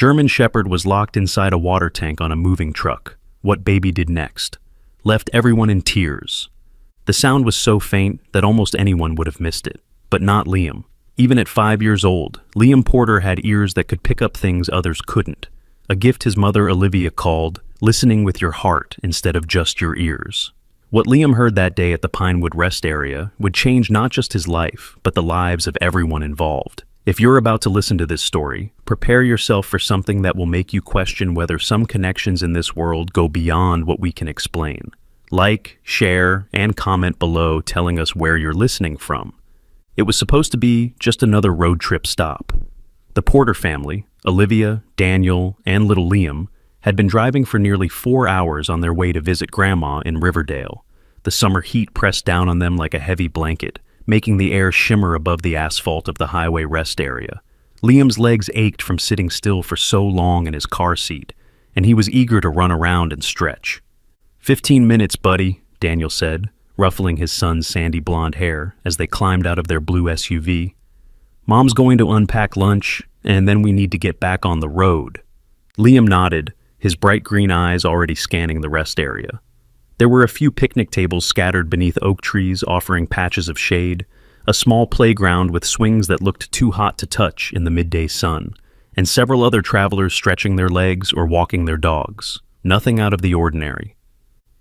German Shepherd was locked inside a water tank on a moving truck. What baby did next left everyone in tears. The sound was so faint that almost anyone would have missed it, but not Liam. Even at 5 years old, Liam Porter had ears that could pick up things others couldn't. A gift his mother Olivia called listening with your heart instead of just your ears. What Liam heard that day at the Pinewood Rest Area would change not just his life, but the lives of everyone involved. If you're about to listen to this story, prepare yourself for something that will make you question whether some connections in this world go beyond what we can explain. Like, share, and comment below telling us where you're listening from. It was supposed to be just another road trip stop. The Porter family, Olivia, Daniel, and little Liam, had been driving for nearly 4 hours on their way to visit Grandma in Riverdale. The summer heat pressed down on them like a heavy blanket, making the air shimmer above the asphalt of the highway rest area. Liam's legs ached from sitting still for so long in his car seat, and he was eager to run around and stretch. 15 minutes, buddy, Daniel said, ruffling his son's sandy blonde hair as they climbed out of their blue SUV. Mom's going to unpack lunch, and then we need to get back on the road. Liam nodded, his bright green eyes already scanning the rest area. There were a few picnic tables scattered beneath oak trees offering patches of shade, a small playground with swings that looked too hot to touch in the midday sun, and several other travelers stretching their legs or walking their dogs. Nothing out of the ordinary.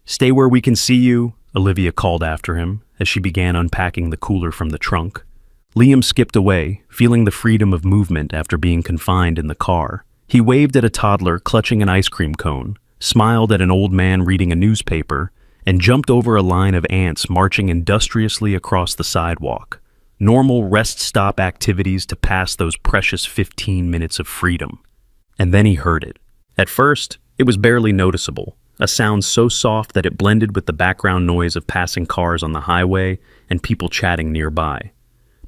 Stay where we can see you, Olivia called after him as she began unpacking the cooler from the trunk. Liam skipped away, feeling the freedom of movement after being confined in the car. He waved at a toddler clutching an ice cream cone, smiled at an old man reading a newspaper, and jumped over a line of ants marching industriously across the sidewalk. Normal rest-stop activities to pass those precious 15 minutes of freedom. And then he heard it. At first, it was barely noticeable, a sound so soft that it blended with the background noise of passing cars on the highway and people chatting nearby.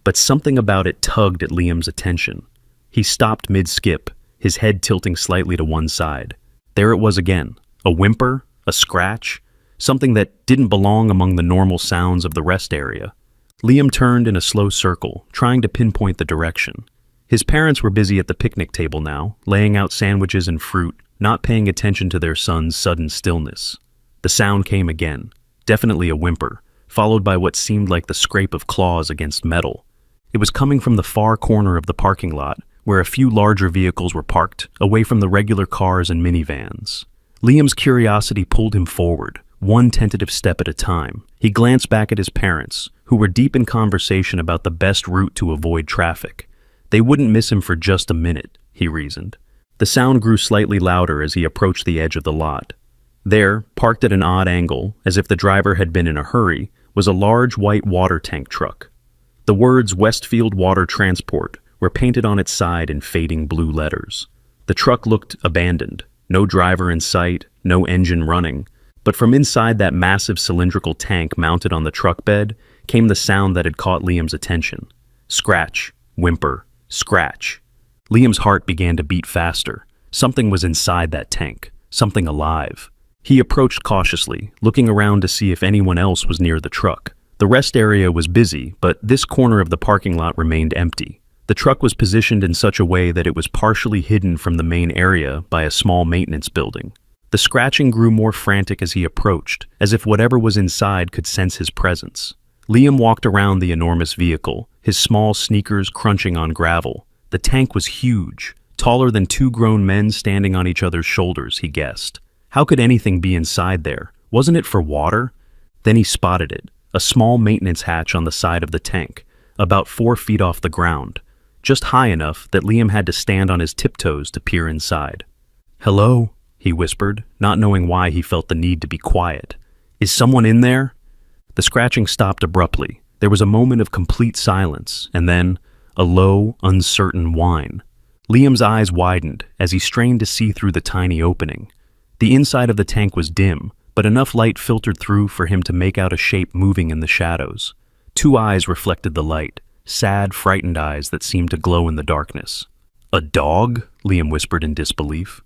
But something about it tugged at Liam's attention. He stopped mid-skip, his head tilting slightly to one side. There it was again, a whimper, a scratch, something that didn't belong among the normal sounds of the rest area. Liam turned in a slow circle, trying to pinpoint the direction. His parents were busy at the picnic table now, laying out sandwiches and fruit, not paying attention to their son's sudden stillness. The sound came again, definitely a whimper, followed by what seemed like the scrape of claws against metal. It was coming from the far corner of the parking lot, where a few larger vehicles were parked, away from the regular cars and minivans. Liam's curiosity pulled him forward, one tentative step at a time. He glanced back at his parents, who were deep in conversation about the best route to avoid traffic. They wouldn't miss him for just a minute, he reasoned. The sound grew slightly louder as he approached the edge of the lot. There, parked at an odd angle, as if the driver had been in a hurry, was a large white water tank truck. The words Westfield Water Transport were painted on its side in fading blue letters. The truck looked abandoned, no driver in sight, no engine running, but from inside that massive cylindrical tank mounted on the truck bed came the sound that had caught Liam's attention. Scratch, whimper, scratch. Liam's heart began to beat faster. Something was inside that tank, something alive. He approached cautiously, looking around to see if anyone else was near the truck. The rest area was busy, but this corner of the parking lot remained empty. The truck was positioned in such a way that it was partially hidden from the main area by a small maintenance building. The scratching grew more frantic as he approached, as if whatever was inside could sense his presence. Liam walked around the enormous vehicle, his small sneakers crunching on gravel. The tank was huge, taller than two grown men standing on each other's shoulders, he guessed. How could anything be inside there? Wasn't it for water? Then he spotted it, a small maintenance hatch on the side of the tank, about 4 feet off the ground, just high enough that Liam had to stand on his tiptoes to peer inside. "Hello?" he whispered, not knowing why he felt the need to be quiet. "Is someone in there?" The scratching stopped abruptly. There was a moment of complete silence, and then a low, uncertain whine. Liam's eyes widened as he strained to see through the tiny opening. The inside of the tank was dim, but enough light filtered through for him to make out a shape moving in the shadows. 2 eyes reflected the light, sad, frightened eyes that seemed to glow in the darkness. "A dog?" Liam whispered in disbelief.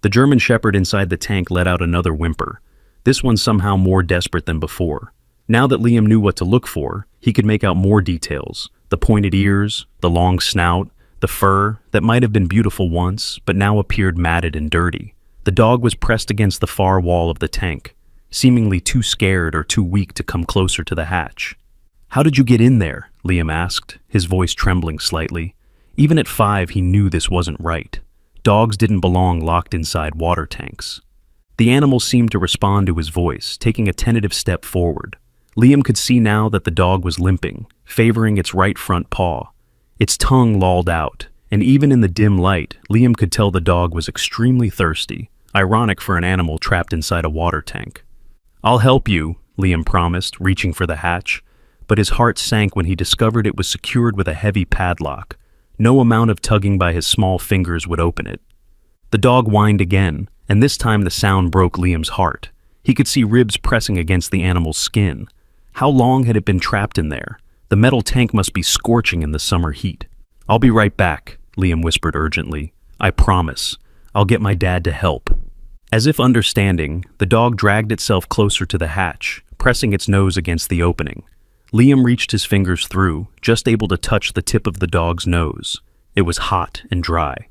The German Shepherd inside the tank let out another whimper, this one somehow more desperate than before. Now that Liam knew what to look for, he could make out more details: the pointed ears, the long snout, The fur, that might have been beautiful once, but now appeared matted and dirty. The dog was pressed against the far wall of the tank, seemingly too scared or too weak to come closer to the hatch. "How did you get in there?" Liam asked, his voice trembling slightly. Even at 5, he knew this wasn't right. Dogs didn't belong locked inside water tanks. The animal seemed to respond to his voice, taking a tentative step forward. Liam could see now that the dog was limping, favoring its right front paw. Its tongue lolled out, and even in the dim light, Liam could tell the dog was extremely thirsty, ironic for an animal trapped inside a water tank. "I'll help you," Liam promised, reaching for the hatch, but his heart sank when he discovered it was secured with a heavy padlock. No amount of tugging by his small fingers would open it. The dog whined again, and this time the sound broke Liam's heart. He could see ribs pressing against the animal's skin. How long had it been trapped in there? The metal tank must be scorching in the summer heat. "I'll be right back," Liam whispered urgently. "I promise. I'll get my dad to help." As if understanding, the dog dragged itself closer to the hatch, pressing its nose against the opening. Liam reached his fingers through, just able to touch the tip of the dog's nose. It was hot and dry.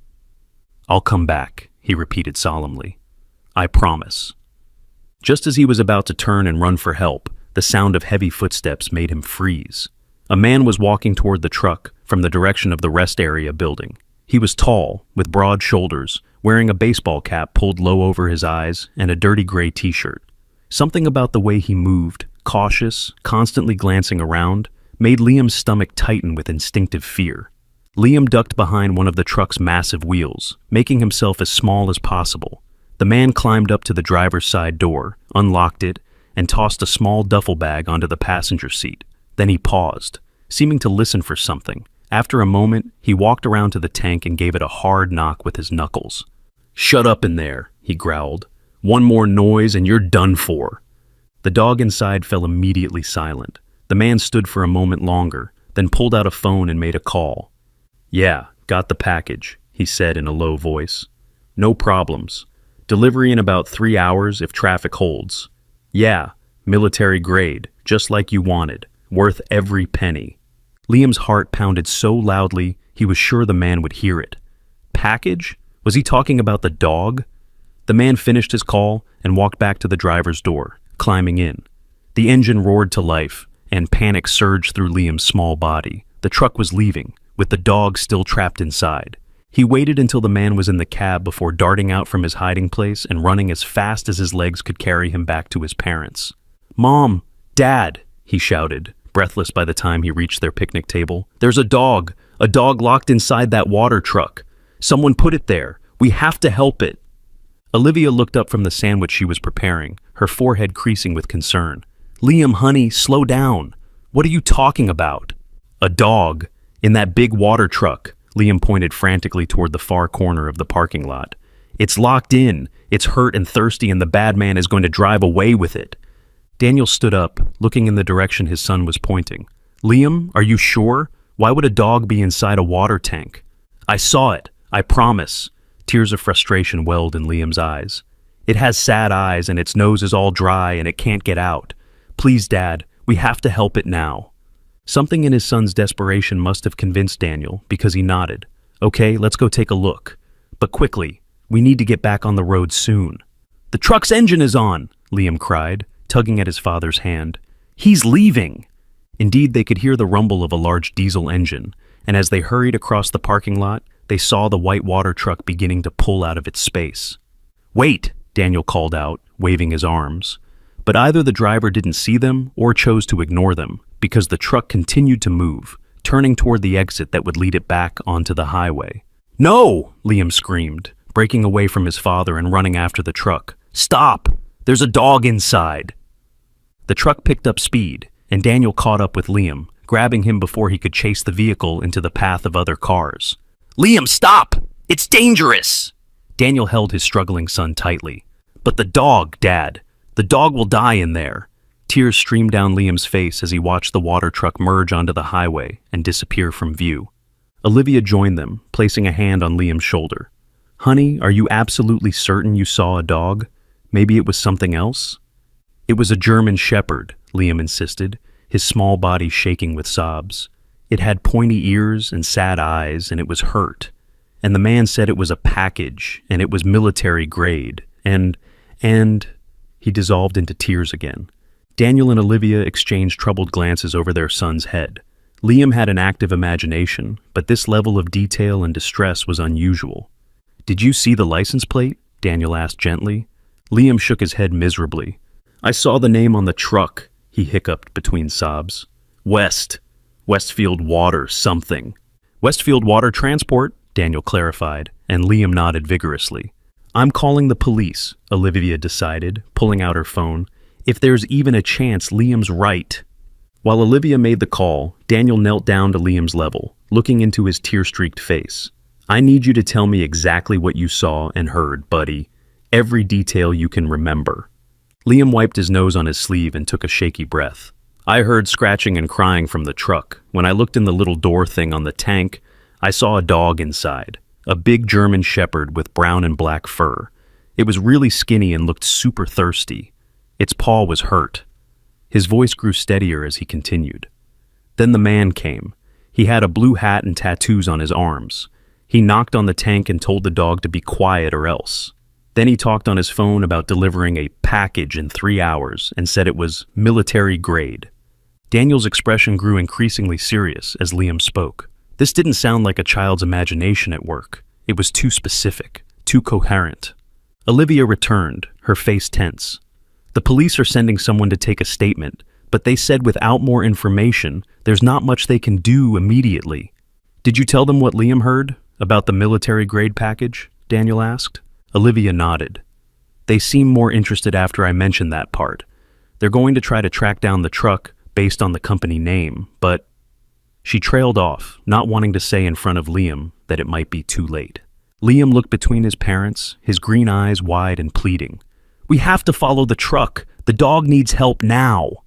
"I'll come back," he repeated solemnly. "I promise." Just as he was about to turn and run for help, the sound of heavy footsteps made him freeze. A man was walking toward the truck from the direction of the rest area building. He was tall, with broad shoulders, wearing a baseball cap pulled low over his eyes and a dirty gray t-shirt. Something about the way he moved, cautious, constantly glancing around, made Liam's stomach tighten with instinctive fear. Liam ducked behind one of the truck's massive wheels, making himself as small as possible. The man climbed up to the driver's side door, unlocked it, and tossed a small duffel bag onto the passenger seat. Then he paused, seeming to listen for something. After a moment, he walked around to the tank and gave it a hard knock with his knuckles. "Shut up in there," he growled. "One more noise and you're done for." The dog inside fell immediately silent. The man stood for a moment longer, then pulled out a phone and made a call. "Yeah, got the package," he said in a low voice. "No problems. Delivery in about 3 hours if traffic holds. Yeah, military grade, just like you wanted. Worth every penny." Liam's heart pounded so loudly he was sure the man would hear it. Package? Was he talking about the dog? The man finished his call and walked back to the driver's door, climbing in. The engine roared to life, and panic surged through Liam's small body. The truck was leaving, with the dog still trapped inside. He waited until the man was in the cab before darting out from his hiding place and running as fast as his legs could carry him back to his parents. "Mom! Dad!" he shouted, breathless by the time he reached their picnic table. "There's a dog locked inside that water truck. Someone put it there. We have to help it." Olivia looked up from the sandwich she was preparing, her forehead creasing with concern. "Liam, honey, slow down. What are you talking about?" "A dog. In that big water truck." Liam pointed frantically toward the far corner of the parking lot. "It's locked in. It's hurt and thirsty, and the bad man is going to drive away with it." Daniel stood up, looking in the direction his son was pointing. "Liam, are you sure? Why would a dog be inside a water tank?" "I saw it. I promise." Tears of frustration welled in Liam's eyes. "It has sad eyes, and its nose is all dry, and it can't get out. Please, Dad, we have to help it now." Something in his son's desperation must have convinced Daniel, because he nodded. "Okay, let's go take a look. But quickly, we need to get back on the road soon." "The truck's engine is on!" Liam cried, tugging at his father's hand. "He's leaving!" Indeed, they could hear the rumble of a large diesel engine, and as they hurried across the parking lot, they saw the white water truck beginning to pull out of its space. "Wait!" Daniel called out, waving his arms. But either the driver didn't see them or chose to ignore them, because the truck continued to move, turning toward the exit that would lead it back onto the highway. "No!" Liam screamed, breaking away from his father and running after the truck. "Stop! There's a dog inside!" The truck picked up speed, and Daniel caught up with Liam, grabbing him before he could chase the vehicle into the path of other cars. "Liam, stop! It's dangerous!" Daniel held his struggling son tightly. "But the dog, Dad! The dog will die in there!" Tears streamed down Liam's face as he watched the water truck merge onto the highway and disappear from view. Olivia joined them, placing a hand on Liam's shoulder. "Honey, are you absolutely certain you saw a dog? Maybe it was something else?" "It was a German shepherd," Liam insisted, his small body shaking with sobs. It had pointy ears and sad eyes, and it was hurt. And the man said it was a package, and it was military grade, and he dissolved into tears again. Daniel and Olivia exchanged troubled glances over their son's head. Liam had an active imagination, but this level of detail and distress was unusual. "Did you see the license plate?" Daniel asked gently. Liam shook his head miserably. "I saw the name on the truck," he hiccuped between sobs. Westfield Water something." "Westfield Water Transport," Daniel clarified, and Liam nodded vigorously. "I'm calling the police," Olivia decided, pulling out her phone. "If there's even a chance Liam's right." While Olivia made the call, Daniel knelt down to Liam's level, looking into his tear-streaked face. "I need you to tell me exactly what you saw and heard, buddy. Every detail you can remember." Liam wiped his nose on his sleeve and took a shaky breath. "I heard scratching and crying from the truck. When I looked in the little door thing on the tank, I saw a dog inside. A big German shepherd with brown and black fur. It was really skinny and looked super thirsty. Its paw was hurt." His voice grew steadier as he continued. "Then the man came. He had a blue hat and tattoos on his arms. He knocked on the tank and told the dog to be quiet or else. Then he talked on his phone about delivering a package in 3 hours and said it was military grade." Daniel's expression grew increasingly serious as Liam spoke. This didn't sound like a child's imagination at work. It was too specific, too coherent. Olivia returned, her face tense. "The police are sending someone to take a statement, but they said without more information, there's not much they can do immediately." "Did you tell them what Liam heard about the military-grade package?" Daniel asked. Olivia nodded. "They seem more interested after I mentioned that part. They're going to try to track down the truck based on the company name, but..." She trailed off, not wanting to say in front of Liam that it might be too late. Liam looked between his parents, his green eyes wide and pleading. "We have to follow the truck. The dog needs help now."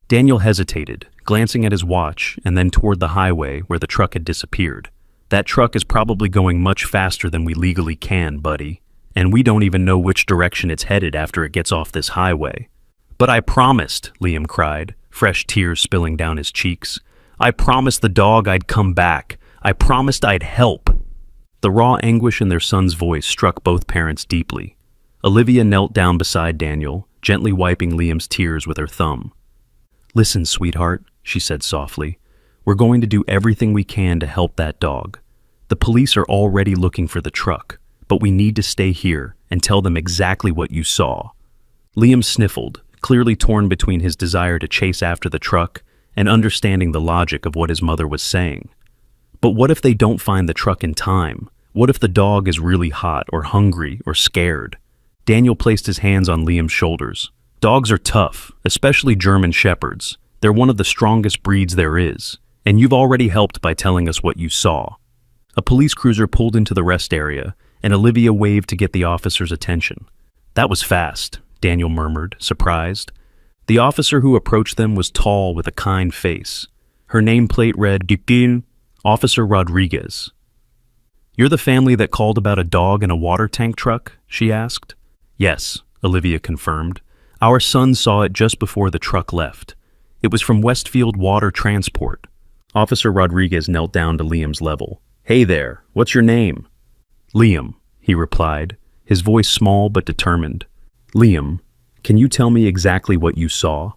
Daniel hesitated, glancing at his watch and then toward the highway where the truck had disappeared. "That truck is probably going much faster than we legally can, buddy. And we don't even know which direction it's headed after it gets off this highway." "But I promised," Liam cried, fresh tears spilling down his cheeks. "I promised the dog I'd come back. I promised I'd help." The raw anguish in their son's voice struck both parents deeply. Olivia knelt down beside Daniel, gently wiping Liam's tears with her thumb. "Listen, sweetheart," she said softly. "We're going to do everything we can to help that dog. The police are already looking for the truck, but we need to stay here and tell them exactly what you saw." Liam sniffled, clearly torn between his desire to chase after the truck and understanding the logic of what his mother was saying. But what if they don't find the truck in time? What if the dog is really hot or hungry or scared? Daniel placed his hands on Liam's shoulders. "Dogs are tough, especially German shepherds. They're one of the strongest breeds there is, and you've already helped by telling us what you saw." A police cruiser pulled into the rest area, and Olivia waved to get the officer's attention. "That was fast," Daniel murmured, surprised. The officer who approached them was tall with a kind face. Her nameplate read, "Dukin, Officer Rodriguez." "You're the family that called about a dog in a water tank truck?" she asked. "Yes," Olivia confirmed. "Our son saw it just before the truck left. It was from Westfield Water Transport." Officer Rodriguez knelt down to Liam's level. "Hey there, what's your name?" "Liam," he replied, his voice small but determined. "Liam, can you tell me exactly what you saw?"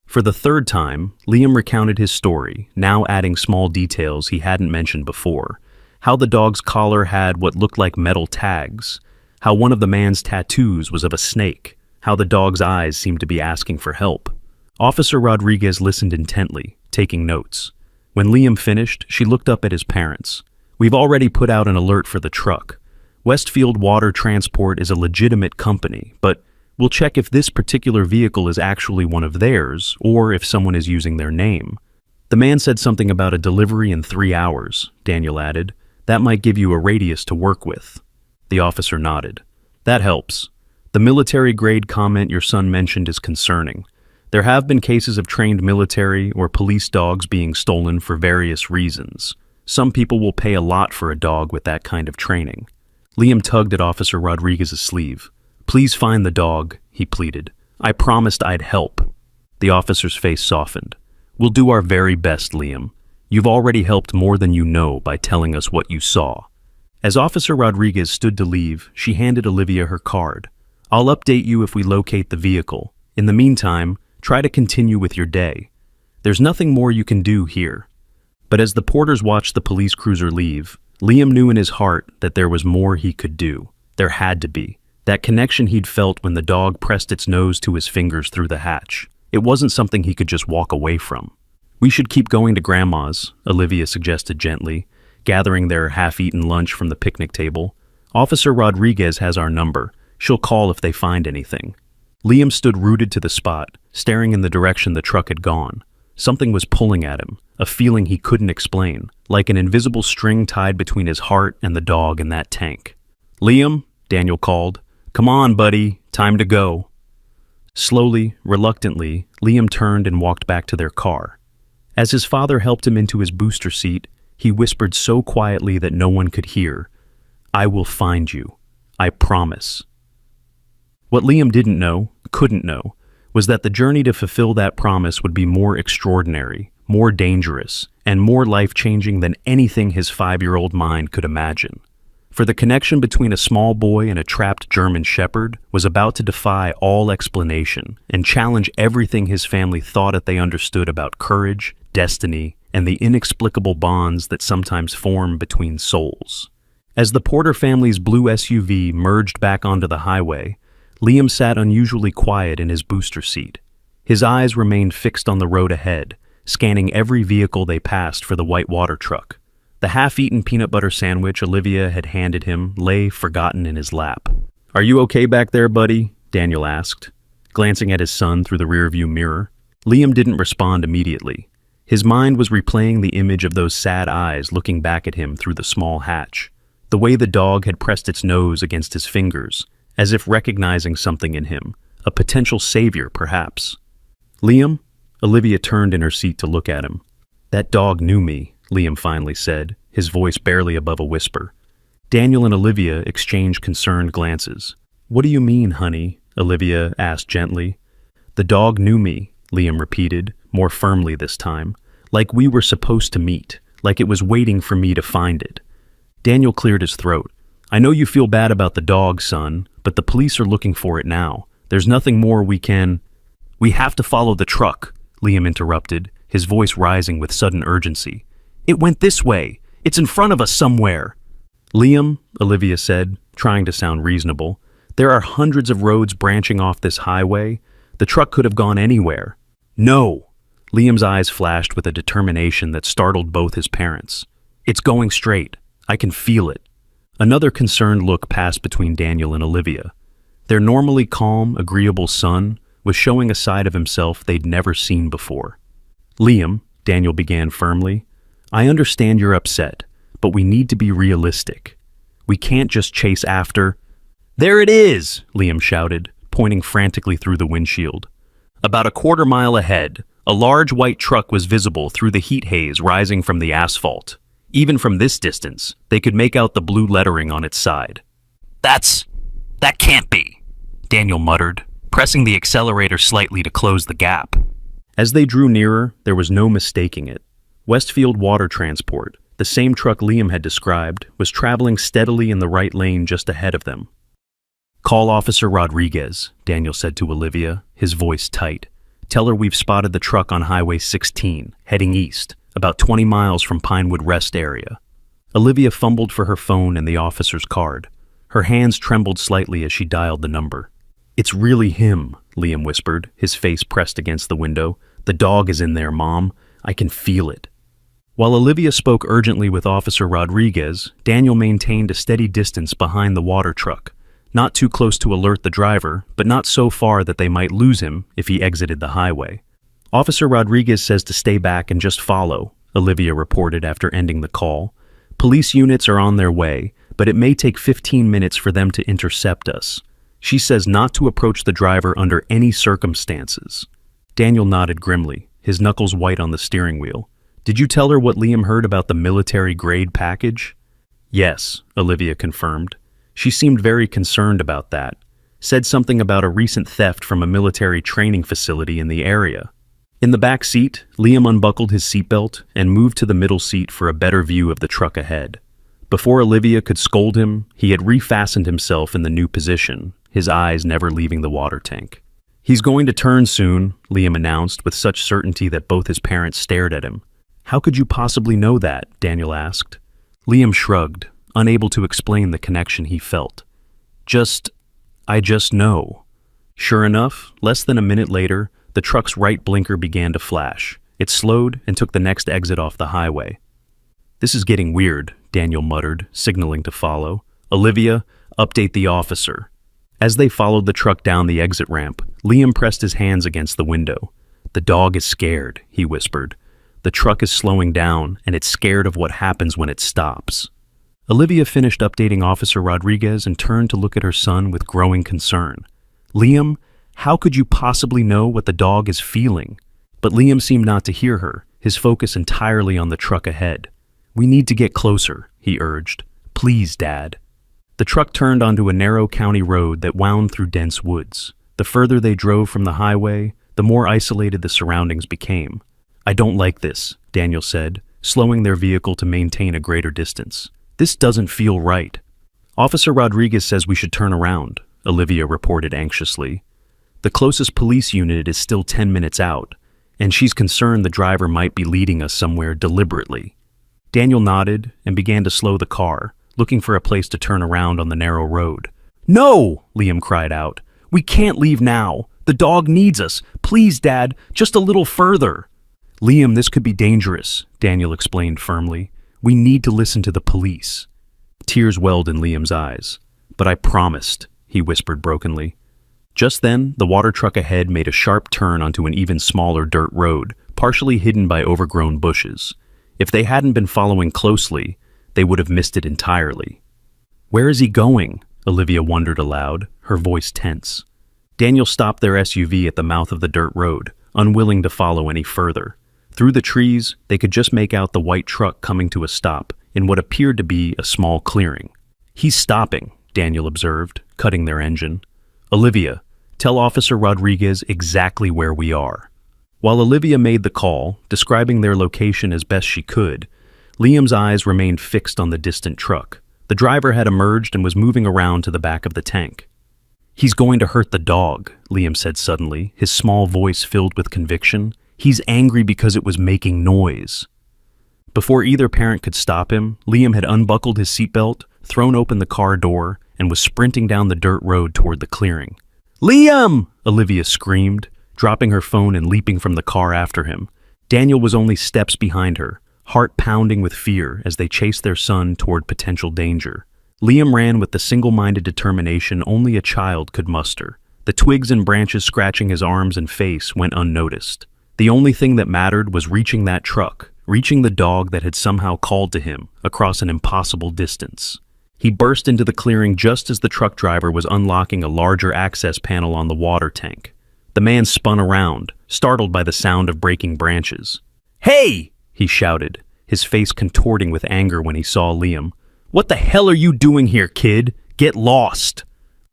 For the third time, Liam recounted his story, now adding small details he hadn't mentioned before. How the dog's collar had what looked like metal tags. How one of the man's tattoos was of a snake. How the dog's eyes seemed to be asking for help. Officer Rodriguez listened intently, taking notes. When Liam finished, she looked up at his parents. "We've already put out an alert for the truck. Westfield Water Transport is a legitimate company, but we'll check if this particular vehicle is actually one of theirs, or if someone is using their name." "The man said something about a delivery in 3 hours," Daniel added. "That might give you a radius to work with." The officer nodded. "That helps. The military-grade comment your son mentioned is concerning. There have been cases of trained military or police dogs being stolen for various reasons. Some people will pay a lot for a dog with that kind of training." Liam tugged at Officer Rodriguez's sleeve. "Please find the dog," he pleaded. "I promised I'd help." The officer's face softened. "We'll do our very best, Liam. You've already helped more than you know by telling us what you saw." As Officer Rodriguez stood to leave, she handed Olivia her card. "I'll update you if we locate the vehicle. In the meantime, try to continue with your day. There's nothing more you can do here." But as the porters watched the police cruiser leave, Liam knew in his heart that there was more he could do. There had to be. That connection he'd felt when the dog pressed its nose to his fingers through the hatch. It wasn't something he could just walk away from. "We should keep going to Grandma's," Olivia suggested gently, gathering their half-eaten lunch from the picnic table. "Officer Rodriguez has our number. She'll call if they find anything." Liam stood rooted to the spot, staring in the direction the truck had gone. Something was pulling at him, a feeling he couldn't explain, like an invisible string tied between his heart and the dog in that tank. "Liam," Daniel called. "Come on, buddy. Time to go." Slowly, reluctantly, Liam turned and walked back to their car. As his father helped him into his booster seat, he whispered so quietly that no one could hear, "I will find you. I promise." What Liam didn't know, couldn't know, was that the journey to fulfill that promise would be more extraordinary, more dangerous, and more life-changing than anything his 5-year-old mind could imagine. For the connection between a small boy and a trapped German shepherd was about to defy all explanation and challenge everything his family thought that they understood about courage, destiny, and the inexplicable bonds that sometimes form between souls. As the Porter family's blue SUV merged back onto the highway, Liam sat unusually quiet in his booster seat. His eyes remained fixed on the road ahead, scanning every vehicle they passed for the white water truck. The half-eaten peanut butter sandwich Olivia had handed him lay forgotten in his lap. "Are you okay back there, buddy?" Daniel asked, glancing at his son through the rearview mirror. Liam didn't respond immediately. His mind was replaying the image of those sad eyes looking back at him through the small hatch, the way the dog had pressed its nose against his fingers, as if recognizing something in him, a potential savior, perhaps. "Liam?" Olivia turned in her seat to look at him. "That dog knew me," Liam finally said, his voice barely above a whisper. Daniel and Olivia exchanged concerned glances. "What do you mean, honey?" Olivia asked gently. "The dog knew me," Liam repeated, more firmly this time, "like we were supposed to meet, like it was waiting for me to find it." Daniel cleared his throat. "I know you feel bad about the dog, son, but the police are looking for it now. There's nothing more we can—" "We have to follow the truck," Liam interrupted, his voice rising with sudden urgency. "It went this way. It's in front of us somewhere." "Liam," Olivia said, trying to sound reasonable, "there are hundreds of roads branching off this highway. The truck could have gone anywhere." "No!" Liam's eyes flashed with a determination that startled both his parents. "It's going straight. I can feel it." Another concerned look passed between Daniel and Olivia. Their normally calm, agreeable son was showing a side of himself they'd never seen before. "Liam," Daniel began firmly, "I understand you're upset, but we need to be realistic. We can't just chase after—" "There it is!" Liam shouted, pointing frantically through the windshield. About a quarter-mile ahead, a large white truck was visible through the heat haze rising from the asphalt. Even from this distance, they could make out the blue lettering on its side. That can't be," Daniel muttered, pressing the accelerator slightly to close the gap. As they drew nearer, there was no mistaking it. Westfield Water Transport, the same truck Liam had described, was traveling steadily in the right lane just ahead of them. "Call Officer Rodriguez," Daniel said to Olivia, his voice tight. "Tell her we've spotted the truck on Highway 16, heading east, about 20 miles from Pinewood Rest area." Olivia fumbled for her phone and the officer's card. Her hands trembled slightly as she dialed the number. "It's really him," Liam whispered, his face pressed against the window. "The dog is in there, Mom. I can feel it." While Olivia spoke urgently with Officer Rodriguez, Daniel maintained a steady distance behind the water truck, not too close to alert the driver, but not so far that they might lose him if he exited the highway. "Officer Rodriguez says to stay back and just follow," Olivia reported after ending the call. "Police units are on their way, but it may take 15 minutes for them to intercept us. She says not to approach the driver under any circumstances." Daniel nodded grimly, his knuckles white on the steering wheel. "Did you tell her what Liam heard about the military-grade package?" "Yes," Olivia confirmed. "She seemed very concerned about that. Said something about a recent theft from a military training facility in the area." In the back seat, Liam unbuckled his seatbelt and moved to the middle seat for a better view of the truck ahead. Before Olivia could scold him, he had refastened himself in the new position, his eyes never leaving the water tank. "He's going to turn soon," Liam announced with such certainty that both his parents stared at him. "How could you possibly know that?" Daniel asked. Liam shrugged, unable to explain the connection he felt. I just know." Sure enough, less than a minute later, the truck's right blinker began to flash. It slowed and took the next exit off the highway. "This is getting weird," Daniel muttered, signaling to follow. "Olivia, update the officer." As they followed the truck down the exit ramp, Liam pressed his hands against the window. "The dog is scared," he whispered. "The truck is slowing down, and it's scared of what happens when it stops." Olivia finished updating Officer Rodriguez and turned to look at her son with growing concern. "Liam, how could you possibly know what the dog is feeling?" But Liam seemed not to hear her, his focus entirely on the truck ahead. "We need to get closer," he urged. "Please, Dad." The truck turned onto a narrow county road that wound through dense woods. The further they drove from the highway, the more isolated the surroundings became. "I don't like this," Daniel said, slowing their vehicle to maintain a greater distance. "This doesn't feel right." "Officer Rodriguez says we should turn around," Olivia reported anxiously. "The closest police unit is still 10 minutes out, and she's concerned the driver might be leading us somewhere deliberately." Daniel nodded and began to slow the car, looking for a place to turn around on the narrow road. "No!" Liam cried out. "We can't leave now. The dog needs us. Please, Dad, just a little further." "Liam, this could be dangerous," Daniel explained firmly. "We need to listen to the police." Tears welled in Liam's eyes. "But I promised," he whispered brokenly. Just then, the water truck ahead made a sharp turn onto an even smaller dirt road, partially hidden by overgrown bushes. If they hadn't been following closely, they would have missed it entirely. "Where is he going?" Olivia wondered aloud, her voice tense. Daniel stopped their SUV at the mouth of the dirt road, unwilling to follow any further. Through the trees, they could just make out the white truck coming to a stop in what appeared to be a small clearing. "He's stopping," Daniel observed, cutting their engine. "Olivia, tell Officer Rodriguez exactly where we are." While Olivia made the call, describing their location as best she could, Liam's eyes remained fixed on the distant truck. The driver had emerged and was moving around to the back of the tank. "He's going to hurt the dog," Liam said suddenly, his small voice filled with conviction. "He's angry because it was making noise." Before either parent could stop him, Liam had unbuckled his seatbelt, thrown open the car door, and was sprinting down the dirt road toward the clearing. "Liam!" Olivia screamed, dropping her phone and leaping from the car after him. Daniel was only steps behind her, heart pounding with fear as they chased their son toward potential danger. Liam ran with the single-minded determination only a child could muster. The twigs and branches scratching his arms and face went unnoticed. The only thing that mattered was reaching that truck, reaching the dog that had somehow called to him across an impossible distance. He burst into the clearing just as the truck driver was unlocking a larger access panel on the water tank. The man spun around, startled by the sound of breaking branches. "Hey!" he shouted, his face contorting with anger when he saw Liam. "What the hell are you doing here, kid? Get lost!"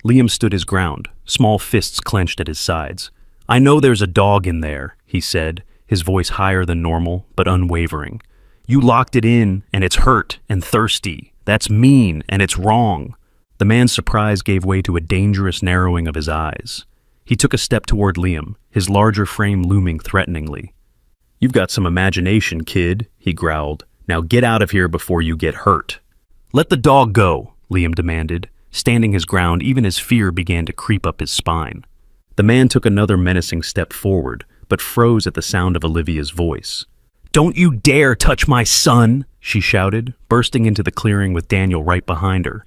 Liam stood his ground, small fists clenched at his sides. "I know there's a dog in there," he said, his voice higher than normal, but unwavering. "You locked it in, and it's hurt and thirsty. That's mean, and it's wrong." The man's surprise gave way to a dangerous narrowing of his eyes. He took a step toward Liam, his larger frame looming threateningly. "You've got some imagination, kid," he growled. "Now get out of here before you get hurt." "Let the dog go," Liam demanded, standing his ground even as fear began to creep up his spine. The man took another menacing step forward, but froze at the sound of Olivia's voice. "Don't you dare touch my son!" she shouted, bursting into the clearing with Daniel right behind her.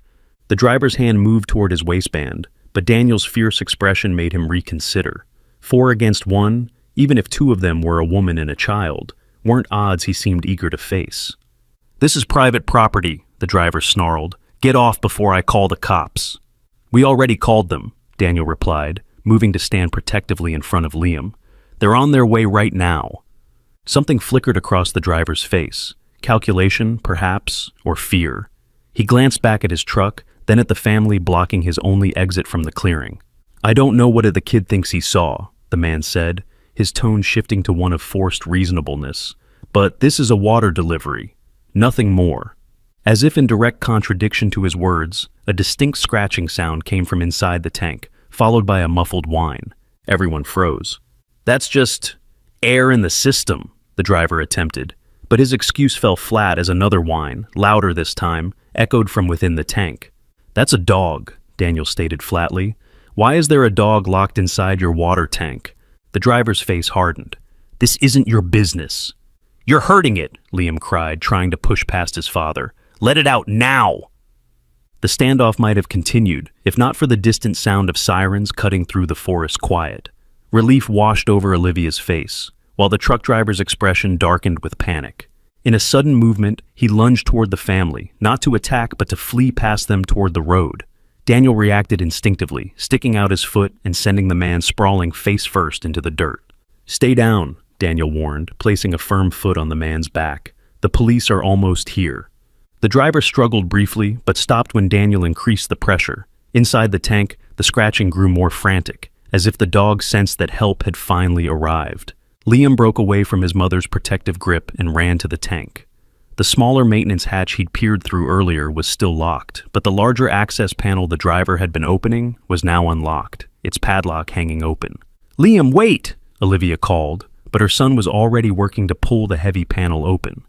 The driver's hand moved toward his waistband, but Daniel's fierce expression made him reconsider. 4 against 1, even if 2 of them were a woman and a child, weren't odds he seemed eager to face. "This is private property," the driver snarled. "Get off before I call the cops." "We already called them," Daniel replied, moving to stand protectively in front of Liam. "They're on their way right now." Something flickered across the driver's face. Calculation, perhaps, or fear. He glanced back at his truck, then at the family blocking his only exit from the clearing. "I don't know what the kid thinks he saw," the man said, his tone shifting to one of forced reasonableness. "But this is a water delivery. Nothing more." As if in direct contradiction to his words, a distinct scratching sound came from inside the tank, followed by a muffled whine. Everyone froze. "That's just air in the system," the driver attempted, but his excuse fell flat as another whine, louder this time, echoed from within the tank. "That's a dog," Daniel stated flatly. "Why is there a dog locked inside your water tank?" The driver's face hardened. "This isn't your business." "You're hurting it," Liam cried, trying to push past his father. "Let it out now!" The standoff might have continued, if not for the distant sound of sirens cutting through the forest quiet. Relief washed over Olivia's face, while the truck driver's expression darkened with panic. In a sudden movement, he lunged toward the family, not to attack but to flee past them toward the road. Daniel reacted instinctively, sticking out his foot and sending the man sprawling face first into the dirt. "Stay down," Daniel warned, placing a firm foot on the man's back. "The police are almost here." The driver struggled briefly, but stopped when Daniel increased the pressure. Inside the tank, the scratching grew more frantic, as if the dog sensed that help had finally arrived. Liam broke away from his mother's protective grip and ran to the tank. The smaller maintenance hatch he'd peered through earlier was still locked, but the larger access panel the driver had been opening was now unlocked, its padlock hanging open. "Liam, wait!" Olivia called, but her son was already working to pull the heavy panel open.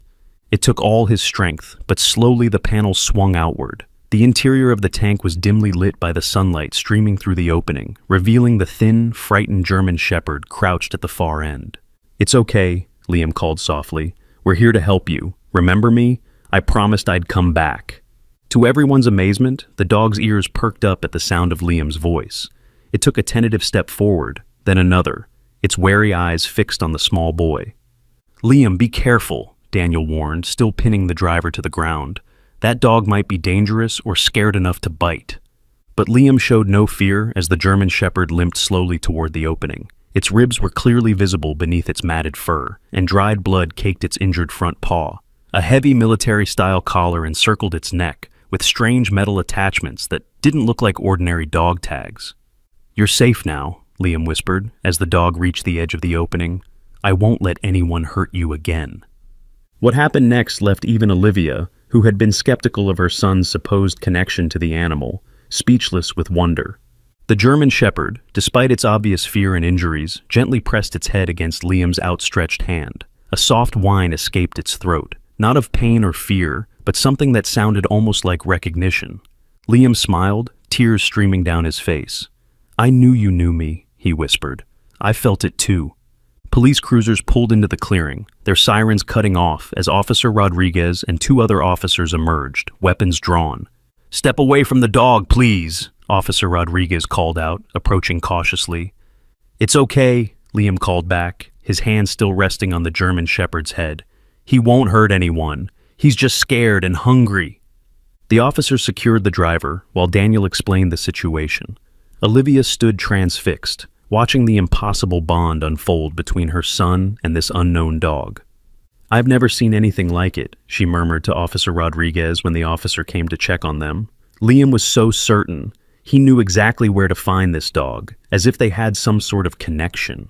It took all his strength, but slowly the panel swung outward. The interior of the tank was dimly lit by the sunlight streaming through the opening, revealing the thin, frightened German shepherd crouched at the far end. "It's okay," Liam called softly. "We're here to help you. Remember me? I promised I'd come back." To everyone's amazement, the dog's ears perked up at the sound of Liam's voice. It took a tentative step forward, then another, its wary eyes fixed on the small boy. "Liam, be careful," Daniel warned, still pinning the driver to the ground. "That dog might be dangerous or scared enough to bite." But Liam showed no fear as the German shepherd limped slowly toward the opening. Its ribs were clearly visible beneath its matted fur, and dried blood caked its injured front paw. A heavy military-style collar encircled its neck, with strange metal attachments that didn't look like ordinary dog tags. "You're safe now," Liam whispered, as the dog reached the edge of the opening. "I won't let anyone hurt you again." What happened next left even Olivia, who had been skeptical of her son's supposed connection to the animal, speechless with wonder. The German shepherd, despite its obvious fear and injuries, gently pressed its head against Liam's outstretched hand. A soft whine escaped its throat, not of pain or fear, but something that sounded almost like recognition. Liam smiled, tears streaming down his face. "I knew you knew me," he whispered. "I felt it too." Police cruisers pulled into the clearing, their sirens cutting off as Officer Rodriguez and two other officers emerged, weapons drawn. "Step away from the dog, please," Officer Rodriguez called out, approaching cautiously. "It's okay," Liam called back, his hand still resting on the German shepherd's head. "He won't hurt anyone. He's just scared and hungry." The officer secured the driver, while Daniel explained the situation. Olivia stood transfixed, watching the impossible bond unfold between her son and this unknown dog. "I've never seen anything like it," she murmured to Officer Rodriguez when the officer came to check on them. Liam was so certain. He knew exactly where to find this dog, as if they had some sort of connection.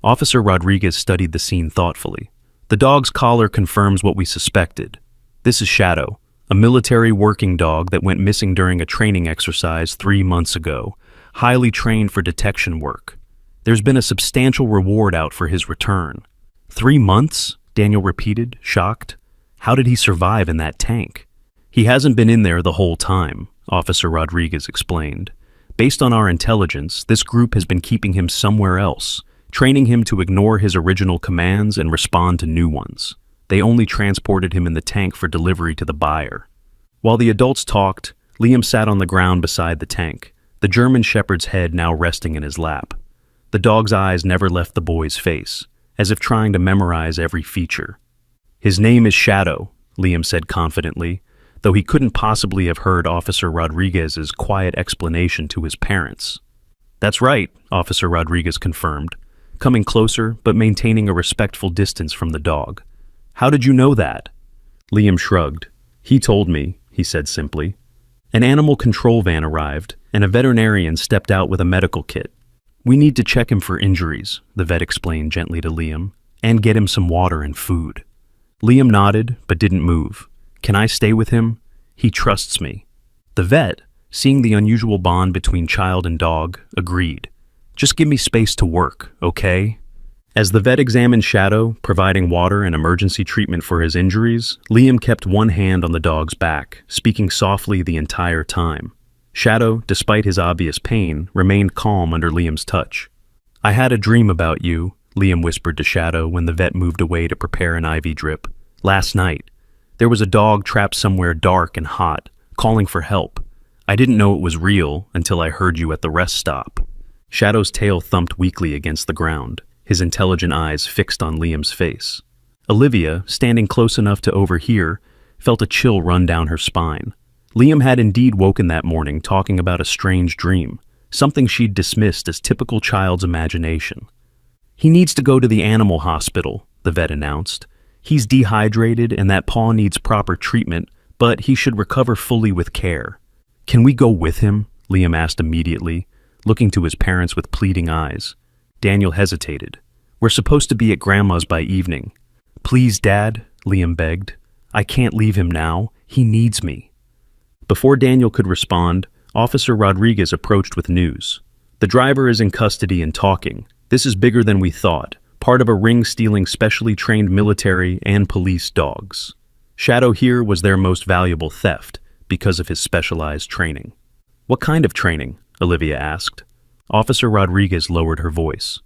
Officer Rodriguez studied the scene thoughtfully. "The dog's collar confirms what we suspected. This is Shadow, a military working dog that went missing during a training exercise 3 months ago, highly trained for detection work. There's been a substantial reward out for his return." 3 months? Daniel repeated, shocked. "How did he survive in that tank?" "He hasn't been in there the whole time," Officer Rodriguez explained. "Based on our intelligence, this group has been keeping him somewhere else, training him to ignore his original commands and respond to new ones. They only transported him in the tank for delivery to the buyer." While the adults talked, Liam sat on the ground beside the tank, the German shepherd's head now resting in his lap. The dog's eyes never left the boy's face, as if trying to memorize every feature. "His name is Shadow," Liam said confidently, though he couldn't possibly have heard Officer Rodriguez's quiet explanation to his parents. "That's right," Officer Rodriguez confirmed, coming closer but maintaining a respectful distance from the dog. "How did you know that?" Liam shrugged. "He told me," he said simply. An animal control van arrived, and a veterinarian stepped out with a medical kit. "We need to check him for injuries," the vet explained gently to Liam, "and get him some water and food." Liam nodded, but didn't move. "Can I stay with him? He trusts me." The vet, seeing the unusual bond between child and dog, agreed. "Just give me space to work, okay?" As the vet examined Shadow, providing water and emergency treatment for his injuries, Liam kept one hand on the dog's back, speaking softly the entire time. Shadow, despite his obvious pain, remained calm under Liam's touch. "I had a dream about you," Liam whispered to Shadow when the vet moved away to prepare an IV drip. "Last night. There was a dog trapped somewhere dark and hot, calling for help. I didn't know it was real until I heard you at the rest stop." Shadow's tail thumped weakly against the ground, his intelligent eyes fixed on Liam's face. Olivia, standing close enough to overhear, felt a chill run down her spine. Liam had indeed woken that morning talking about a strange dream, something she'd dismissed as typical child's imagination. "He needs to go to the animal hospital," the vet announced. "He's dehydrated and that paw needs proper treatment, but he should recover fully with care." "Can we go with him?" Liam asked immediately, looking to his parents with pleading eyes. Daniel hesitated. "We're supposed to be at Grandma's by evening." "Please, Dad," Liam begged. "I can't leave him now. He needs me." Before Daniel could respond, Officer Rodriguez approached with news. "The driver is in custody and talking. This is bigger than we thought, part of a ring stealing specially trained military and police dogs. Shadow here was their most valuable theft because of his specialized training." "What kind of training?" Olivia asked. Officer Rodriguez lowered her voice.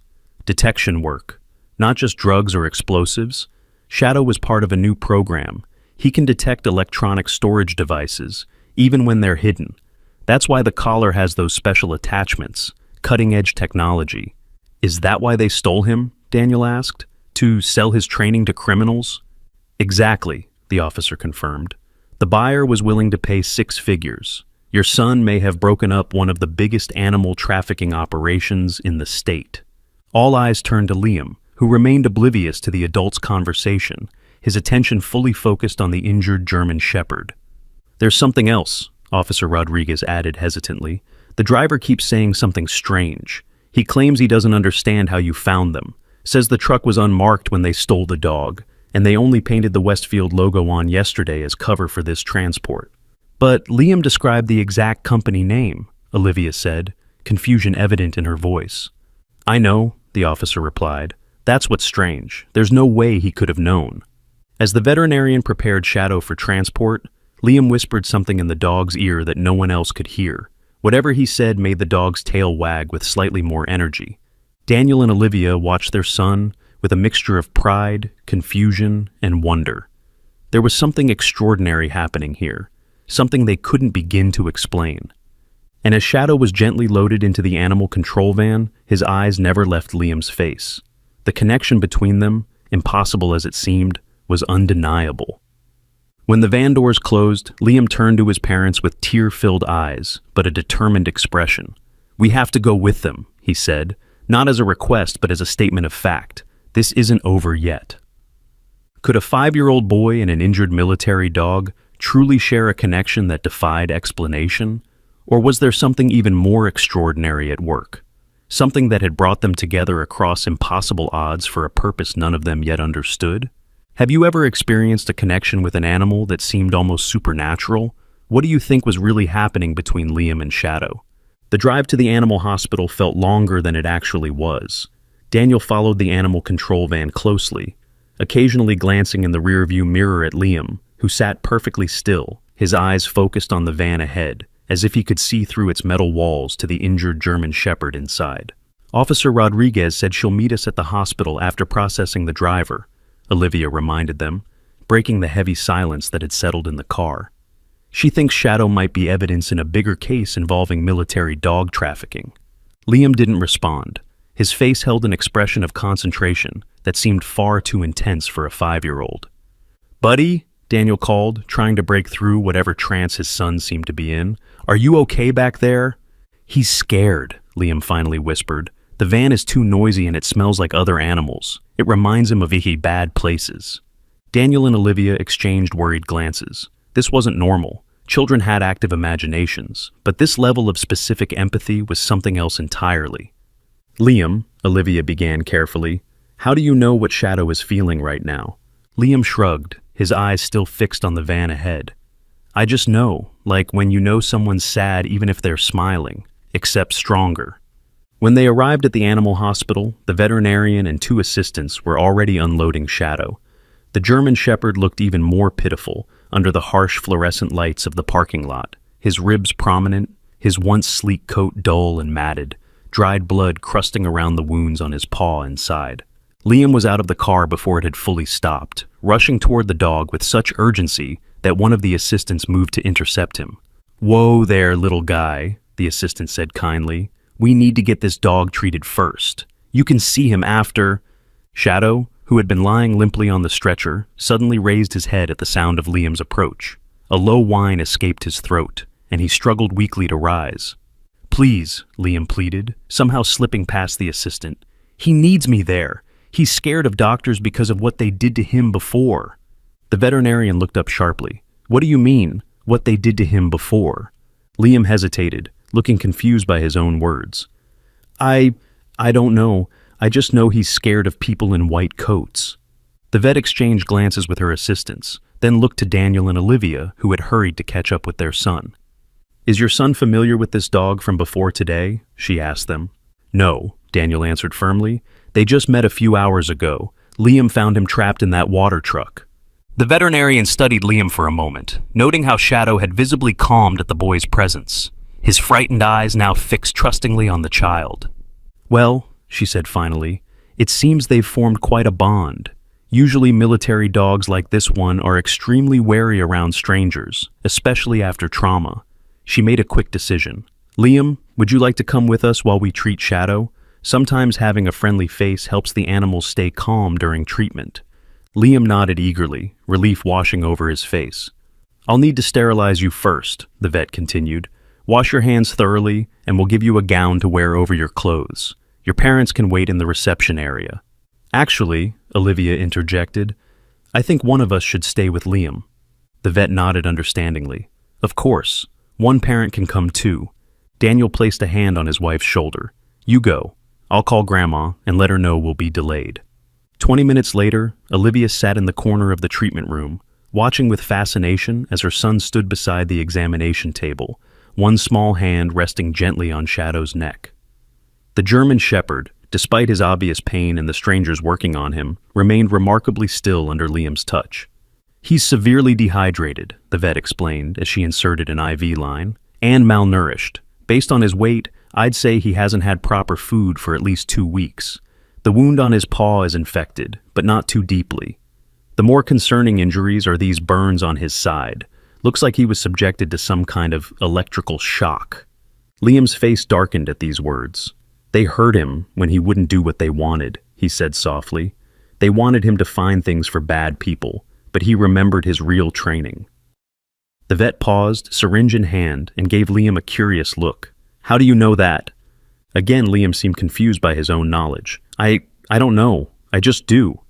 "Detection work. Not just drugs or explosives. Shadow was part of a new program. He can detect electronic storage devices, even when they're hidden. That's why the collar has those special attachments, cutting-edge technology." "Is that why they stole him?" Daniel asked. "To sell his training to criminals?" "Exactly," the officer confirmed. "The buyer was willing to pay 6 figures. Your son may have broken up one of the biggest animal trafficking operations in the state." All eyes turned to Liam, who remained oblivious to the adult's conversation, his attention fully focused on the injured German Shepherd. "There's something else," Officer Rodriguez added hesitantly. "The driver keeps saying something strange. He claims he doesn't understand how you found them, says the truck was unmarked when they stole the dog, and they only painted the Westfield logo on yesterday as cover for this transport." "But Liam described the exact company name," Olivia said, confusion evident in her voice. "I know," the officer replied. "That's what's strange. There's no way he could have known." As the veterinarian prepared Shadow for transport, Liam whispered something in the dog's ear that no one else could hear. Whatever he said made the dog's tail wag with slightly more energy. Daniel and Olivia watched their son with a mixture of pride, confusion, and wonder. There was something extraordinary happening here, something they couldn't begin to explain. And as Shadow was gently loaded into the animal control van, his eyes never left Liam's face. The connection between them, impossible as it seemed, was undeniable. When the van doors closed, Liam turned to his parents with tear-filled eyes, but a determined expression. "We have to go with them," he said, not as a request but as a statement of fact. This isn't over yet. Could a 5-year-old boy and an injured military dog truly share a connection that defied explanation? Or was there something even more extraordinary at work? Something that had brought them together across impossible odds for a purpose none of them yet understood? Have you ever experienced a connection with an animal that seemed almost supernatural? What do you think was really happening between Liam and Shadow? The drive to the animal hospital felt longer than it actually was. Daniel followed the animal control van closely, occasionally glancing in the rearview mirror at Liam, who sat perfectly still, his eyes focused on the van ahead, as if he could see through its metal walls to the injured German Shepherd inside. "Officer Rodriguez said she'll meet us at the hospital after processing the driver," Olivia reminded them, breaking the heavy silence that had settled in the car. "She thinks Shadow might be evidence in a bigger case involving military dog trafficking." Liam didn't respond. His face held an expression of concentration that seemed far too intense for a 5-year-old. "Buddy," Daniel called, trying to break through whatever trance his son seemed to be in. "Are you okay back there?" "He's scared," Liam finally whispered. "The van is too noisy and it smells like other animals. It reminds him of bad places." Daniel and Olivia exchanged worried glances. This wasn't normal. Children had active imaginations, but this level of specific empathy was something else entirely. Liam, Olivia began carefully, how do you know what Shadow is feeling right now? Liam shrugged, his eyes still fixed on the van ahead. I just know, like when you know someone's sad even if they're smiling, except stronger. When they arrived at the animal hospital, the veterinarian and 2 assistants were already unloading Shadow. The German Shepherd looked even more pitiful under the harsh fluorescent lights of the parking lot, his ribs prominent, his once sleek coat dull and matted, dried blood crusting around the wounds on his paw and side. Liam was out of the car before it had fully stopped, rushing toward the dog with such urgency that one of the assistants moved to intercept him. Whoa there, little guy, the assistant said kindly. We need to get this dog treated first. You can see him after. Shadow, who had been lying limply on the stretcher, suddenly raised his head at the sound of Liam's approach. A low whine escaped his throat, and he struggled weakly to rise. Please, Liam pleaded, somehow slipping past the assistant. He needs me there. He's scared of doctors because of what they did to him before. The veterinarian looked up sharply. What do you mean, what they did to him before? Liam hesitated, looking confused by his own words. I don't know. I just know he's scared of people in white coats. The vet exchanged glances with her assistants, then looked to Daniel and Olivia, who had hurried to catch up with their son. Is your son familiar with this dog from before today? She asked them. No, Daniel answered firmly. They just met a few hours ago. Liam found him trapped in that water truck. The veterinarian studied Liam for a moment, noting how Shadow had visibly calmed at the boy's presence, his frightened eyes now fixed trustingly on the child. Well, she said finally, it seems they've formed quite a bond. Usually military dogs like this one are extremely wary around strangers, especially after trauma. She made a quick decision. Liam, would you like to come with us while we treat Shadow? Sometimes having a friendly face helps the animals stay calm during treatment. Liam nodded eagerly, relief washing over his face. I'll need to sterilize you first, the vet continued. Wash your hands thoroughly, and we'll give you a gown to wear over your clothes. Your parents can wait in the reception area. Actually, Olivia interjected, I think one of us should stay with Liam. The vet nodded understandingly. Of course. One parent can come too. Daniel placed a hand on his wife's shoulder. You go. I'll call Grandma and let her know we'll be delayed. 20 minutes later, Olivia sat in the corner of the treatment room, watching with fascination as her son stood beside the examination table, one small hand resting gently on Shadow's neck. The German Shepherd, despite his obvious pain and the strangers working on him, remained remarkably still under Liam's touch. He's severely dehydrated, the vet explained as she inserted an IV line, and malnourished. Based on his weight, I'd say he hasn't had proper food for at least 2 weeks. The wound on his paw is infected, but not too deeply. The more concerning injuries are these burns on his side. Looks like he was subjected to some kind of electrical shock. Liam's face darkened at these words. They hurt him when he wouldn't do what they wanted, he said softly. They wanted him to find things for bad people, but he remembered his real training. The vet paused, syringe in hand, and gave Liam a curious look. How do you know that? Again, Liam seemed confused by his own knowledge. I don't know. I just do.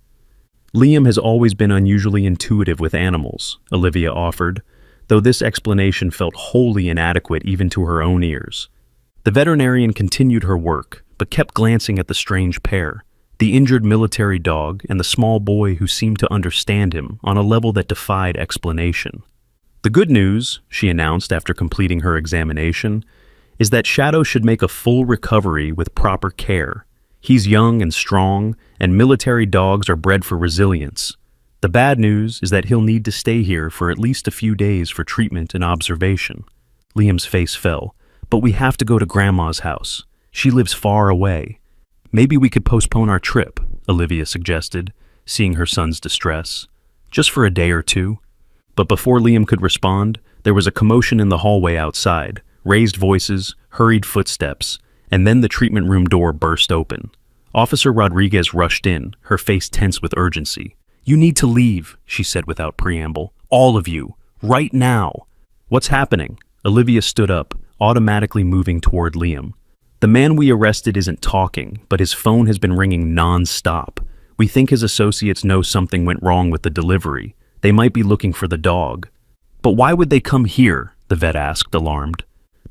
Liam has always been unusually intuitive with animals, Olivia offered, though this explanation felt wholly inadequate even to her own ears. The veterinarian continued her work, but kept glancing at the strange pair, the injured military dog and the small boy who seemed to understand him on a level that defied explanation. The good news, she announced after completing her examination, is that Shadow should make a full recovery with proper care. He's young and strong, and military dogs are bred for resilience. The bad news is that he'll need to stay here for at least a few days for treatment and observation. Liam's face fell. But we have to go to Grandma's house. She lives far away. Maybe we could postpone our trip, Olivia suggested, seeing her son's distress. Just for a day or two. But before Liam could respond, there was a commotion in the hallway outside, raised voices, hurried footsteps, and then the treatment room door burst open. Officer Rodriguez rushed in, her face tense with urgency. You need to leave, she said without preamble. All of you. Right now. What's happening? Olivia stood up, automatically moving toward Liam. The man we arrested isn't talking, but his phone has been ringing non-stop. We think his associates know something went wrong with the delivery. They might be looking for the dog. But why would they come here? The vet asked, alarmed.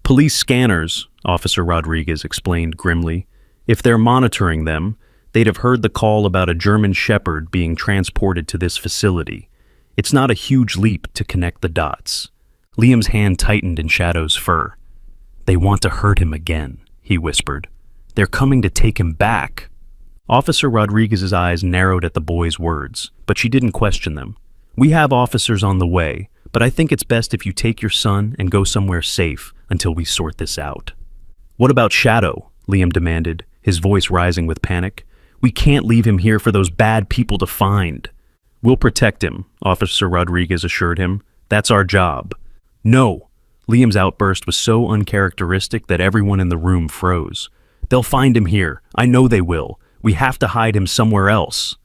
Police scanners, Officer Rodriguez explained grimly. If they're monitoring them, they'd have heard the call about a German Shepherd being transported to this facility. It's not a huge leap to connect the dots. Liam's hand tightened in Shadow's fur. "They want to hurt him again," he whispered. "They're coming to take him back." Officer Rodriguez's eyes narrowed at the boy's words, but she didn't question them. "We have officers on the way, but I think it's best if you take your son and go somewhere safe until we sort this out." "What about Shadow?" Liam demanded, his voice rising with panic. "We can't leave him here for those bad people to find." "We'll protect him," Officer Rodriguez assured him. "That's our job." "No!" Liam's outburst was so uncharacteristic that everyone in the room froze. "They'll find him here. I know they will. We have to hide him somewhere else."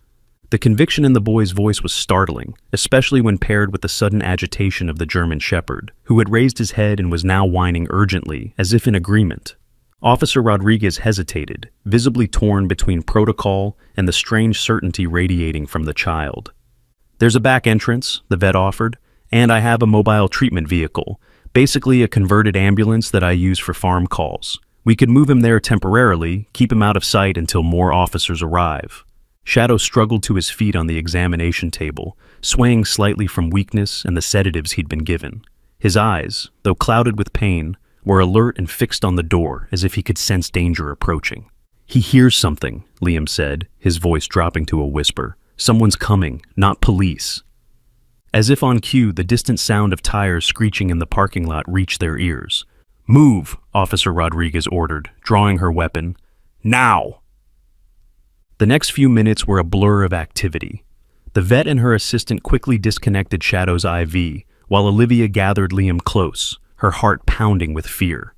The conviction in the boy's voice was startling, especially when paired with the sudden agitation of the German Shepherd, who had raised his head and was now whining urgently, as if in agreement. Officer Rodriguez hesitated, visibly torn between protocol and the strange certainty radiating from the child. "There's a back entrance," the vet offered, "and I have a mobile treatment vehicle, basically a converted ambulance that I use for farm calls. We could move him there temporarily, keep him out of sight until more officers arrive." Shadow struggled to his feet on the examination table, swaying slightly from weakness and the sedatives he'd been given. His eyes, though clouded with pain, were alert and fixed on the door as if he could sense danger approaching. "He hears something," Liam said, his voice dropping to a whisper. "Someone's coming, not police." As if on cue, the distant sound of tires screeching in the parking lot reached their ears. "Move," Officer Rodriguez ordered, drawing her weapon. "Now!" The next few minutes were a blur of activity. The vet and her assistant quickly disconnected Shadow's IV, while Olivia gathered Liam close, her heart pounding with fear.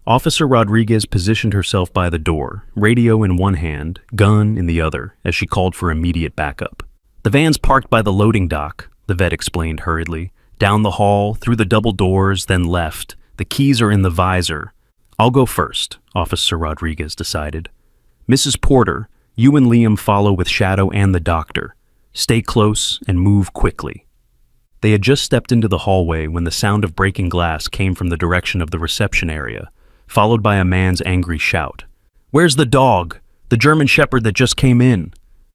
Officer Rodriguez positioned herself by the door, radio in one hand, gun in the other, as she called for immediate backup. "The van's parked by the loading dock," the vet explained hurriedly. "Down the hall, through the double doors, then left. The keys are in the visor." "I'll go first," Officer Rodriguez decided. "Mrs. Porter, you and Liam follow with Shadow and the doctor. Stay close and move quickly." They had just stepped into the hallway when the sound of breaking glass came from the direction of the reception area, followed by a man's angry shout. "Where's the dog? The German Shepherd that just came in?"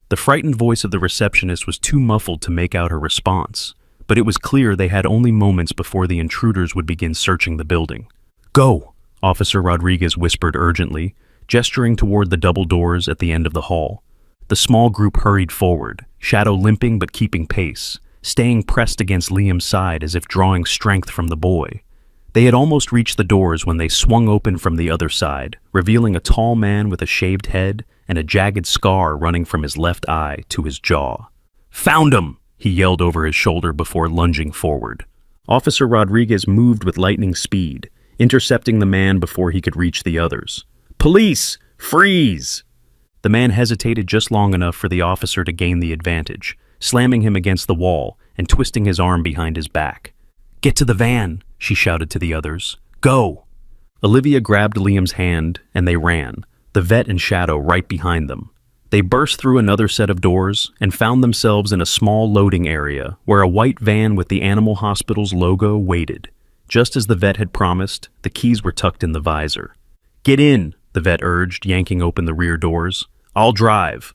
The frightened voice of the receptionist was too muffled to make out her response, but it was clear they had only moments before the intruders would begin searching the building. "Go," Officer Rodriguez whispered urgently, gesturing toward the double doors at the end of the hall. The small group hurried forward, Shadow limping but keeping pace, staying pressed against Liam's side as if drawing strength from the boy. They had almost reached the doors when they swung open from the other side, revealing a tall man with a shaved head and a jagged scar running from his left eye to his jaw. "Found him!" he yelled over his shoulder before lunging forward. Officer Rodriguez moved with lightning speed, intercepting the man before he could reach the others. "Police! Freeze!" The man hesitated just long enough for the officer to gain the advantage, slamming him against the wall and twisting his arm behind his back. "Get to the van," she shouted to the others. "Go!" Olivia grabbed Liam's hand and they ran, the vet and Shadow right behind them. They burst through another set of doors and found themselves in a small loading area where a white van with the animal hospital's logo waited. Just as the vet had promised, the keys were tucked in the visor. "Get in," the vet urged, yanking open the rear doors. "I'll drive."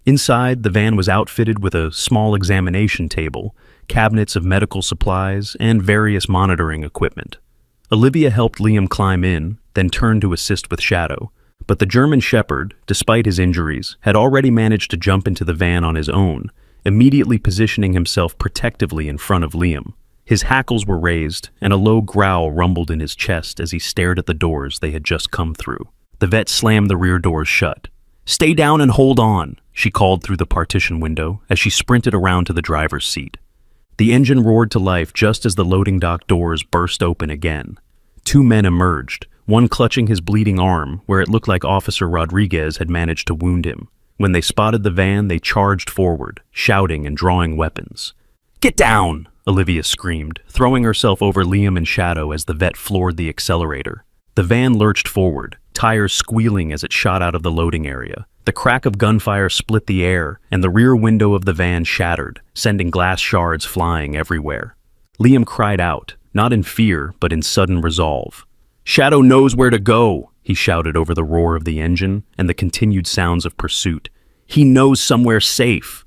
Inside, the van was outfitted with a small examination table, cabinets of medical supplies, and various monitoring equipment. Olivia helped Liam climb in, then turned to assist with Shadow. But the German Shepherd, despite his injuries, had already managed to jump into the van on his own, immediately positioning himself protectively in front of Liam. His hackles were raised, and a low growl rumbled in his chest as he stared at the doors they had just come through. The vet slammed the rear doors shut. "Stay down and hold on," she called through the partition window as she sprinted around to the driver's seat. The engine roared to life just as the loading dock doors burst open again. Two men emerged, one clutching his bleeding arm where it looked like Officer Rodriguez had managed to wound him. When they spotted the van, they charged forward, shouting and drawing weapons. "Get down!" Olivia screamed, throwing herself over Liam and Shadow as the vet floored the accelerator. The van lurched forward, tires squealing as it shot out of the loading area. The crack of gunfire split the air, and the rear window of the van shattered, sending glass shards flying everywhere. Liam cried out, not in fear, but in sudden resolve. "Shadow knows where to go," he shouted over the roar of the engine and the continued sounds of pursuit. "He knows somewhere safe."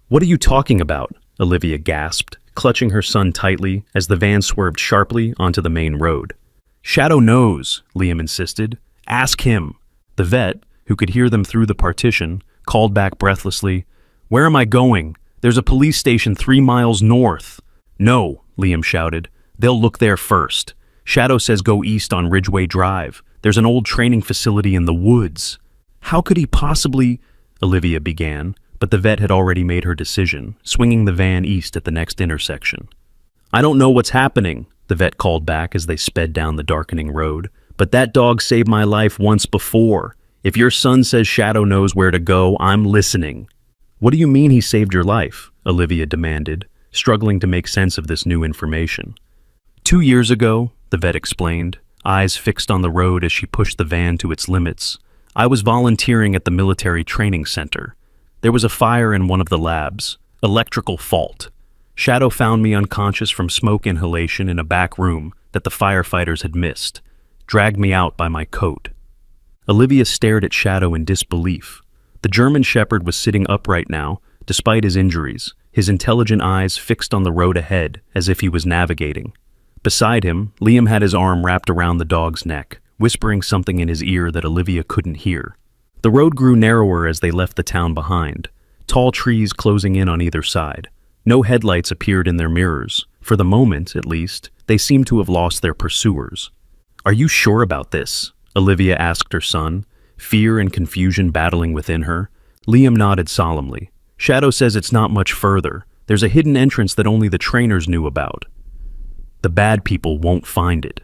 "What are you talking about?" Olivia gasped, clutching her son tightly as the van swerved sharply onto the main road. "Shadow knows," Liam insisted. "Ask him." The vet, who could hear them through the partition, called back breathlessly, "Where am I going? There's a police station 3 miles north." "No," Liam shouted. "They'll look there first. Shadow says go east on Ridgeway Drive. There's an old training facility in the woods." "How could he possibly—" Olivia began, but the vet had already made her decision, swinging the van east at the next intersection. "I don't know what's happening," the vet called back as they sped down the darkening road, "but that dog saved my life once before. If your son says Shadow knows where to go, I'm listening." "What do you mean he saved your life?" Olivia demanded, struggling to make sense of this new information. 2 years ago, the vet explained, eyes fixed on the road as she pushed the van to its limits, "I was volunteering at the military training center. There was a fire in one of the labs, electrical fault. Shadow found me unconscious from smoke inhalation in a back room that the firefighters had missed, dragged me out by my coat." Olivia stared at Shadow in disbelief. The German Shepherd was sitting upright now, despite his injuries, his intelligent eyes fixed on the road ahead as if he was navigating. Beside him, Liam had his arm wrapped around the dog's neck, whispering something in his ear that Olivia couldn't hear. The road grew narrower as they left the town behind, tall trees closing in on either side. No headlights appeared in their mirrors. For the moment, at least, they seemed to have lost their pursuers. "Are you sure about this?" Olivia asked her son, fear and confusion battling within her. Liam nodded solemnly. "Shadow says it's not much further. There's a hidden entrance that only the trainers knew about. The bad people won't find it."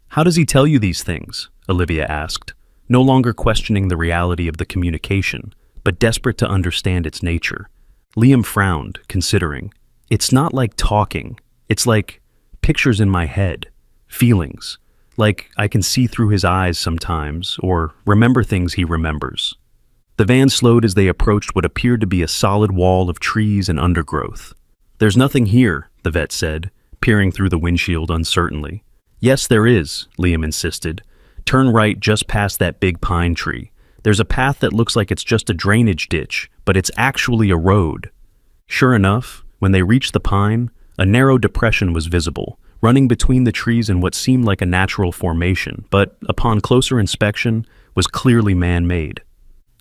"How does he tell you these things?" Olivia asked, no longer questioning the reality of the communication, but desperate to understand its nature. Liam frowned, considering. "It's not like talking. It's like pictures in my head, feelings. Like I can see through his eyes sometimes, or remember things he remembers." The van slowed as they approached what appeared to be a solid wall of trees and undergrowth. "There's nothing here," the vet said, peering through the windshield uncertainly. "Yes, there is," Liam insisted. "Turn right just past that big pine tree. There's a path that looks like it's just a drainage ditch, but it's actually a road." Sure enough, when they reached the pine, a narrow depression was visible, running between the trees in what seemed like a natural formation, but, upon closer inspection, was clearly man-made.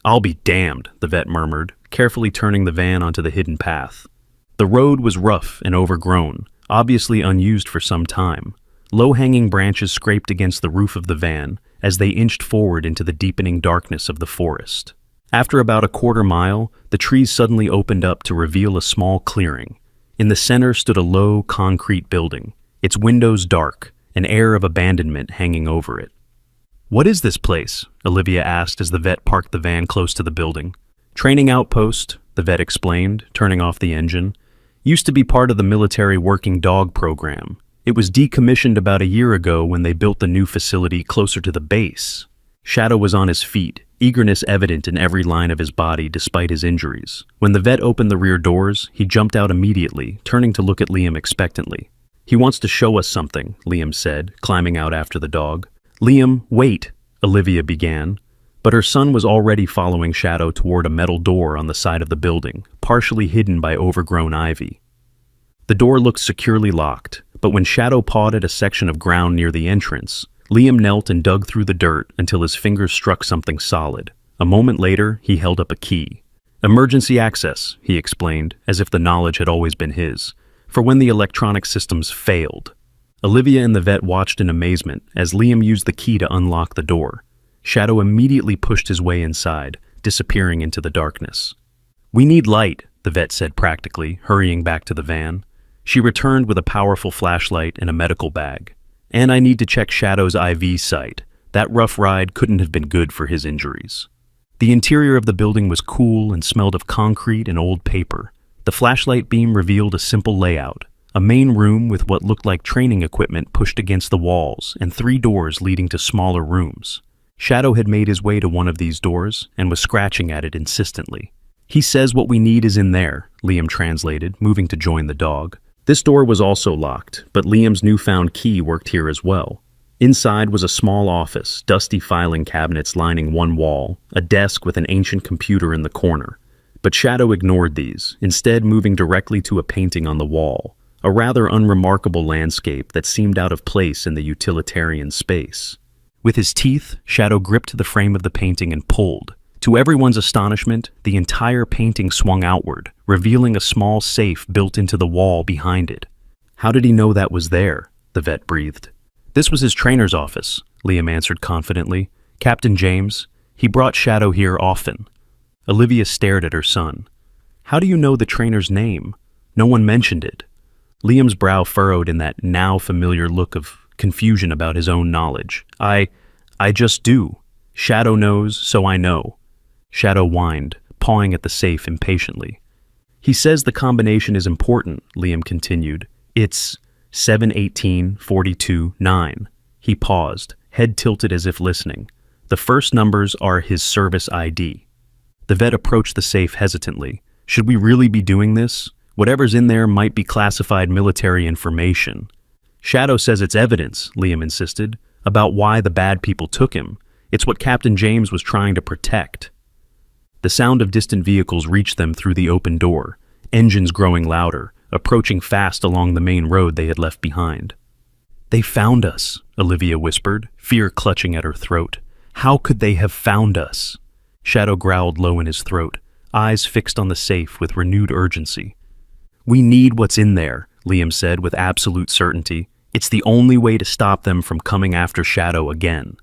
"I'll be damned," the vet murmured, carefully turning the van onto the hidden path. The road was rough and overgrown, obviously unused for some time. Low-hanging branches scraped against the roof of the van as they inched forward into the deepening darkness of the forest. After about a quarter mile, the trees suddenly opened up to reveal a small clearing. In the center stood a low, concrete building, its windows dark, an air of abandonment hanging over it. "What is this place?" Olivia asked as the vet parked the van close to the building. "Training outpost," the vet explained, turning off the engine. "Used to be part of the military working dog program. It was decommissioned about a year ago when they built the new facility closer to the base." Shadow was on his feet, eagerness evident in every line of his body despite his injuries. When the vet opened the rear doors, he jumped out immediately, turning to look at Liam expectantly. "He wants to show us something," Liam said, climbing out after the dog. "Liam, wait," Olivia began, but her son was already following Shadow toward a metal door on the side of the building, partially hidden by overgrown ivy. The door looked securely locked, but when Shadow pawed at a section of ground near the entrance, Liam knelt and dug through the dirt until his fingers struck something solid. A moment later, he held up a key. "Emergency access," he explained, as if the knowledge had always been his, for when the electronic systems failed. Olivia and the vet watched in amazement as Liam used the key to unlock the door. Shadow immediately pushed his way inside, disappearing into the darkness. "We need light," the vet said practically, hurrying back to the van. She returned with a powerful flashlight and a medical bag. "And I need to check Shadow's IV site. That rough ride couldn't have been good for his injuries." The interior of the building was cool and smelled of concrete and old paper. The flashlight beam revealed a simple layout. A main room with what looked like training equipment pushed against the walls and 3 doors leading to smaller rooms. Shadow had made his way to one of these doors and was scratching at it insistently. "He says what we need is in there," Liam translated, moving to join the dog. This door was also locked, but Liam's newfound key worked here as well. Inside was a small office, dusty filing cabinets lining one wall, a desk with an ancient computer in the corner. But Shadow ignored these, instead moving directly to a painting on the wall, a rather unremarkable landscape that seemed out of place in the utilitarian space. With his teeth, Shadow gripped the frame of the painting and pulled. To everyone's astonishment, the entire painting swung outward, revealing a small safe built into the wall behind it. How did he know that was there? The vet breathed. This was his trainer's office, Liam answered confidently. Captain James. He brought Shadow here often. Olivia stared at her son. How do you know the trainer's name? No one mentioned it. Liam's brow furrowed in that now familiar look of confusion about his own knowledge. I just do. Shadow knows, so I know. Shadow whined, pawing at the safe impatiently. He says the combination is important, Liam continued. It's 718-42-9. He paused, head tilted as if listening. The first numbers are his service ID. The vet approached the safe hesitantly. Should we really be doing this? Whatever's in there might be classified military information. Shadow says it's evidence, Liam insisted, about why the bad people took him. It's what Captain James was trying to protect. The sound of distant vehicles reached them through the open door, engines growing louder, approaching fast along the main road they had left behind. They found us, Olivia whispered, fear clutching at her throat. How could they have found us? Shadow growled low in his throat, eyes fixed on the safe with renewed urgency. We need what's in there, Liam said with absolute certainty. It's the only way to stop them from coming after Shadow again.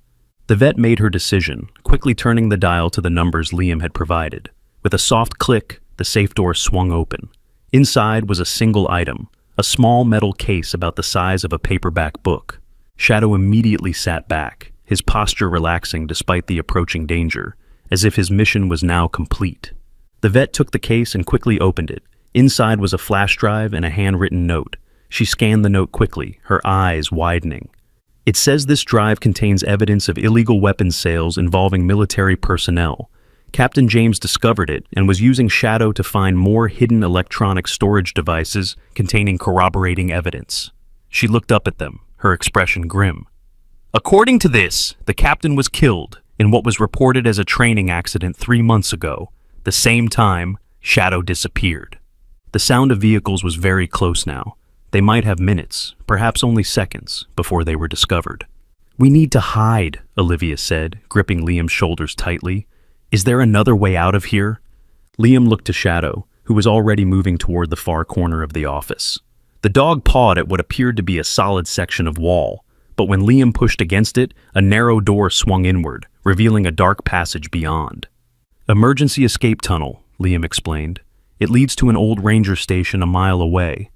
The vet made her decision, quickly turning the dial to the numbers Liam had provided. With a soft click, the safe door swung open. Inside was a single item, a small metal case about the size of a paperback book. Shadow immediately sat back, his posture relaxing despite the approaching danger, as if his mission was now complete. The vet took the case and quickly opened it. Inside was a flash drive and a handwritten note. She scanned the note quickly, her eyes widening. It says this drive contains evidence of illegal weapons sales involving military personnel. Captain James discovered it and was using Shadow to find more hidden electronic storage devices containing corroborating evidence. She looked up at them, her expression grim. According to this, the captain was killed in what was reported as a training accident 3 months ago. The same time, Shadow disappeared. The sound of vehicles was very close now. They might have minutes, perhaps only seconds, before they were discovered. We need to hide, Olivia said, gripping Liam's shoulders tightly. Is there another way out of here? Liam looked to Shadow, who was already moving toward the far corner of the office. The dog pawed at what appeared to be a solid section of wall, but when Liam pushed against it, a narrow door swung inward, revealing a dark passage beyond. Emergency escape tunnel, Liam explained. It leads to an old ranger station a mile away.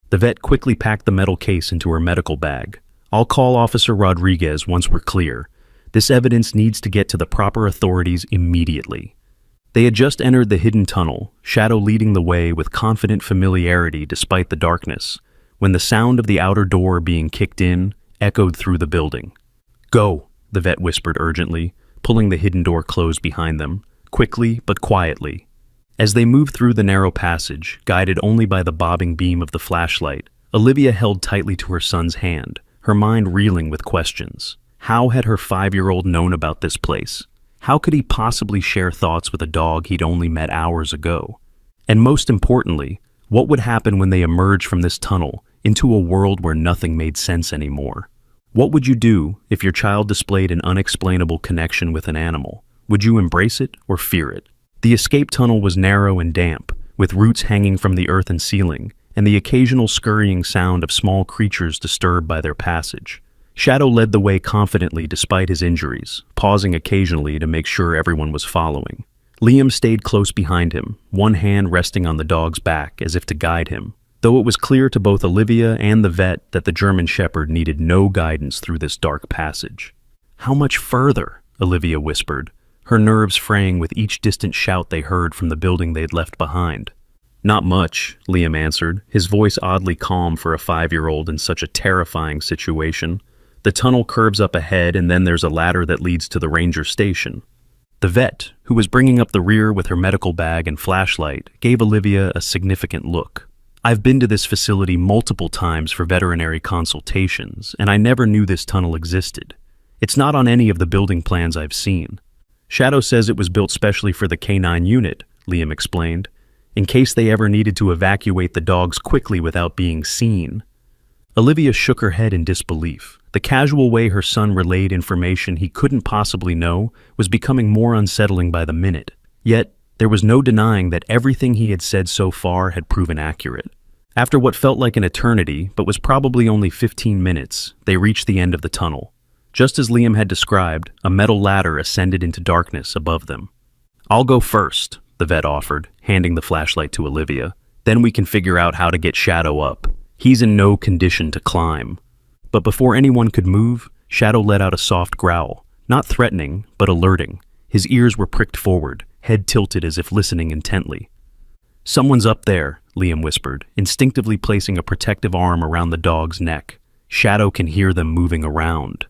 The vet quickly packed the metal case into her medical bag. I'll call Officer Rodriguez once we're clear. This evidence needs to get to the proper authorities immediately. They had just entered the hidden tunnel, Shadow leading the way with confident familiarity despite the darkness, when the sound of the outer door being kicked in echoed through the building. Go, the vet whispered urgently, pulling the hidden door closed behind them, quickly but quietly. As they moved through the narrow passage, guided only by the bobbing beam of the flashlight, Olivia held tightly to her son's hand, her mind reeling with questions. How had her 5-year-old known about this place? How could he possibly share thoughts with a dog he'd only met hours ago? And most importantly, what would happen when they emerged from this tunnel into a world where nothing made sense anymore? What would you do if your child displayed an unexplainable connection with an animal? Would you embrace it or fear it? The escape tunnel was narrow and damp, with roots hanging from the earth and ceiling, and the occasional scurrying sound of small creatures disturbed by their passage. Shadow led the way confidently despite his injuries, pausing occasionally to make sure everyone was following. Liam stayed close behind him, one hand resting on the dog's back as if to guide him, though it was clear to both Olivia and the vet that the German Shepherd needed no guidance through this dark passage. How much further? Olivia whispered, her nerves fraying with each distant shout they heard from the building they'd left behind. Not much, Liam answered, his voice oddly calm for a 5-year-old in such a terrifying situation. The tunnel curves up ahead and then there's a ladder that leads to the ranger station. The vet, who was bringing up the rear with her medical bag and flashlight, gave Olivia a significant look. I've been to this facility multiple times for veterinary consultations, and I never knew this tunnel existed. It's not on any of the building plans I've seen. Shadow says it was built specially for the canine unit, Liam explained, in case they ever needed to evacuate the dogs quickly without being seen. Olivia shook her head in disbelief. The casual way her son relayed information he couldn't possibly know was becoming more unsettling by the minute. Yet, there was no denying that everything he had said so far had proven accurate. After what felt like an eternity, but was probably only 15 minutes, they reached the end of the tunnel. Just as Liam had described, a metal ladder ascended into darkness above them. "I'll go first," the vet offered, handing the flashlight to Olivia. "Then we can figure out how to get Shadow up. He's in no condition to climb." But before anyone could move, Shadow let out a soft growl, not threatening, but alerting. His ears were pricked forward, head tilted as if listening intently. "Someone's up there," Liam whispered, instinctively placing a protective arm around the dog's neck. Shadow can hear them moving around.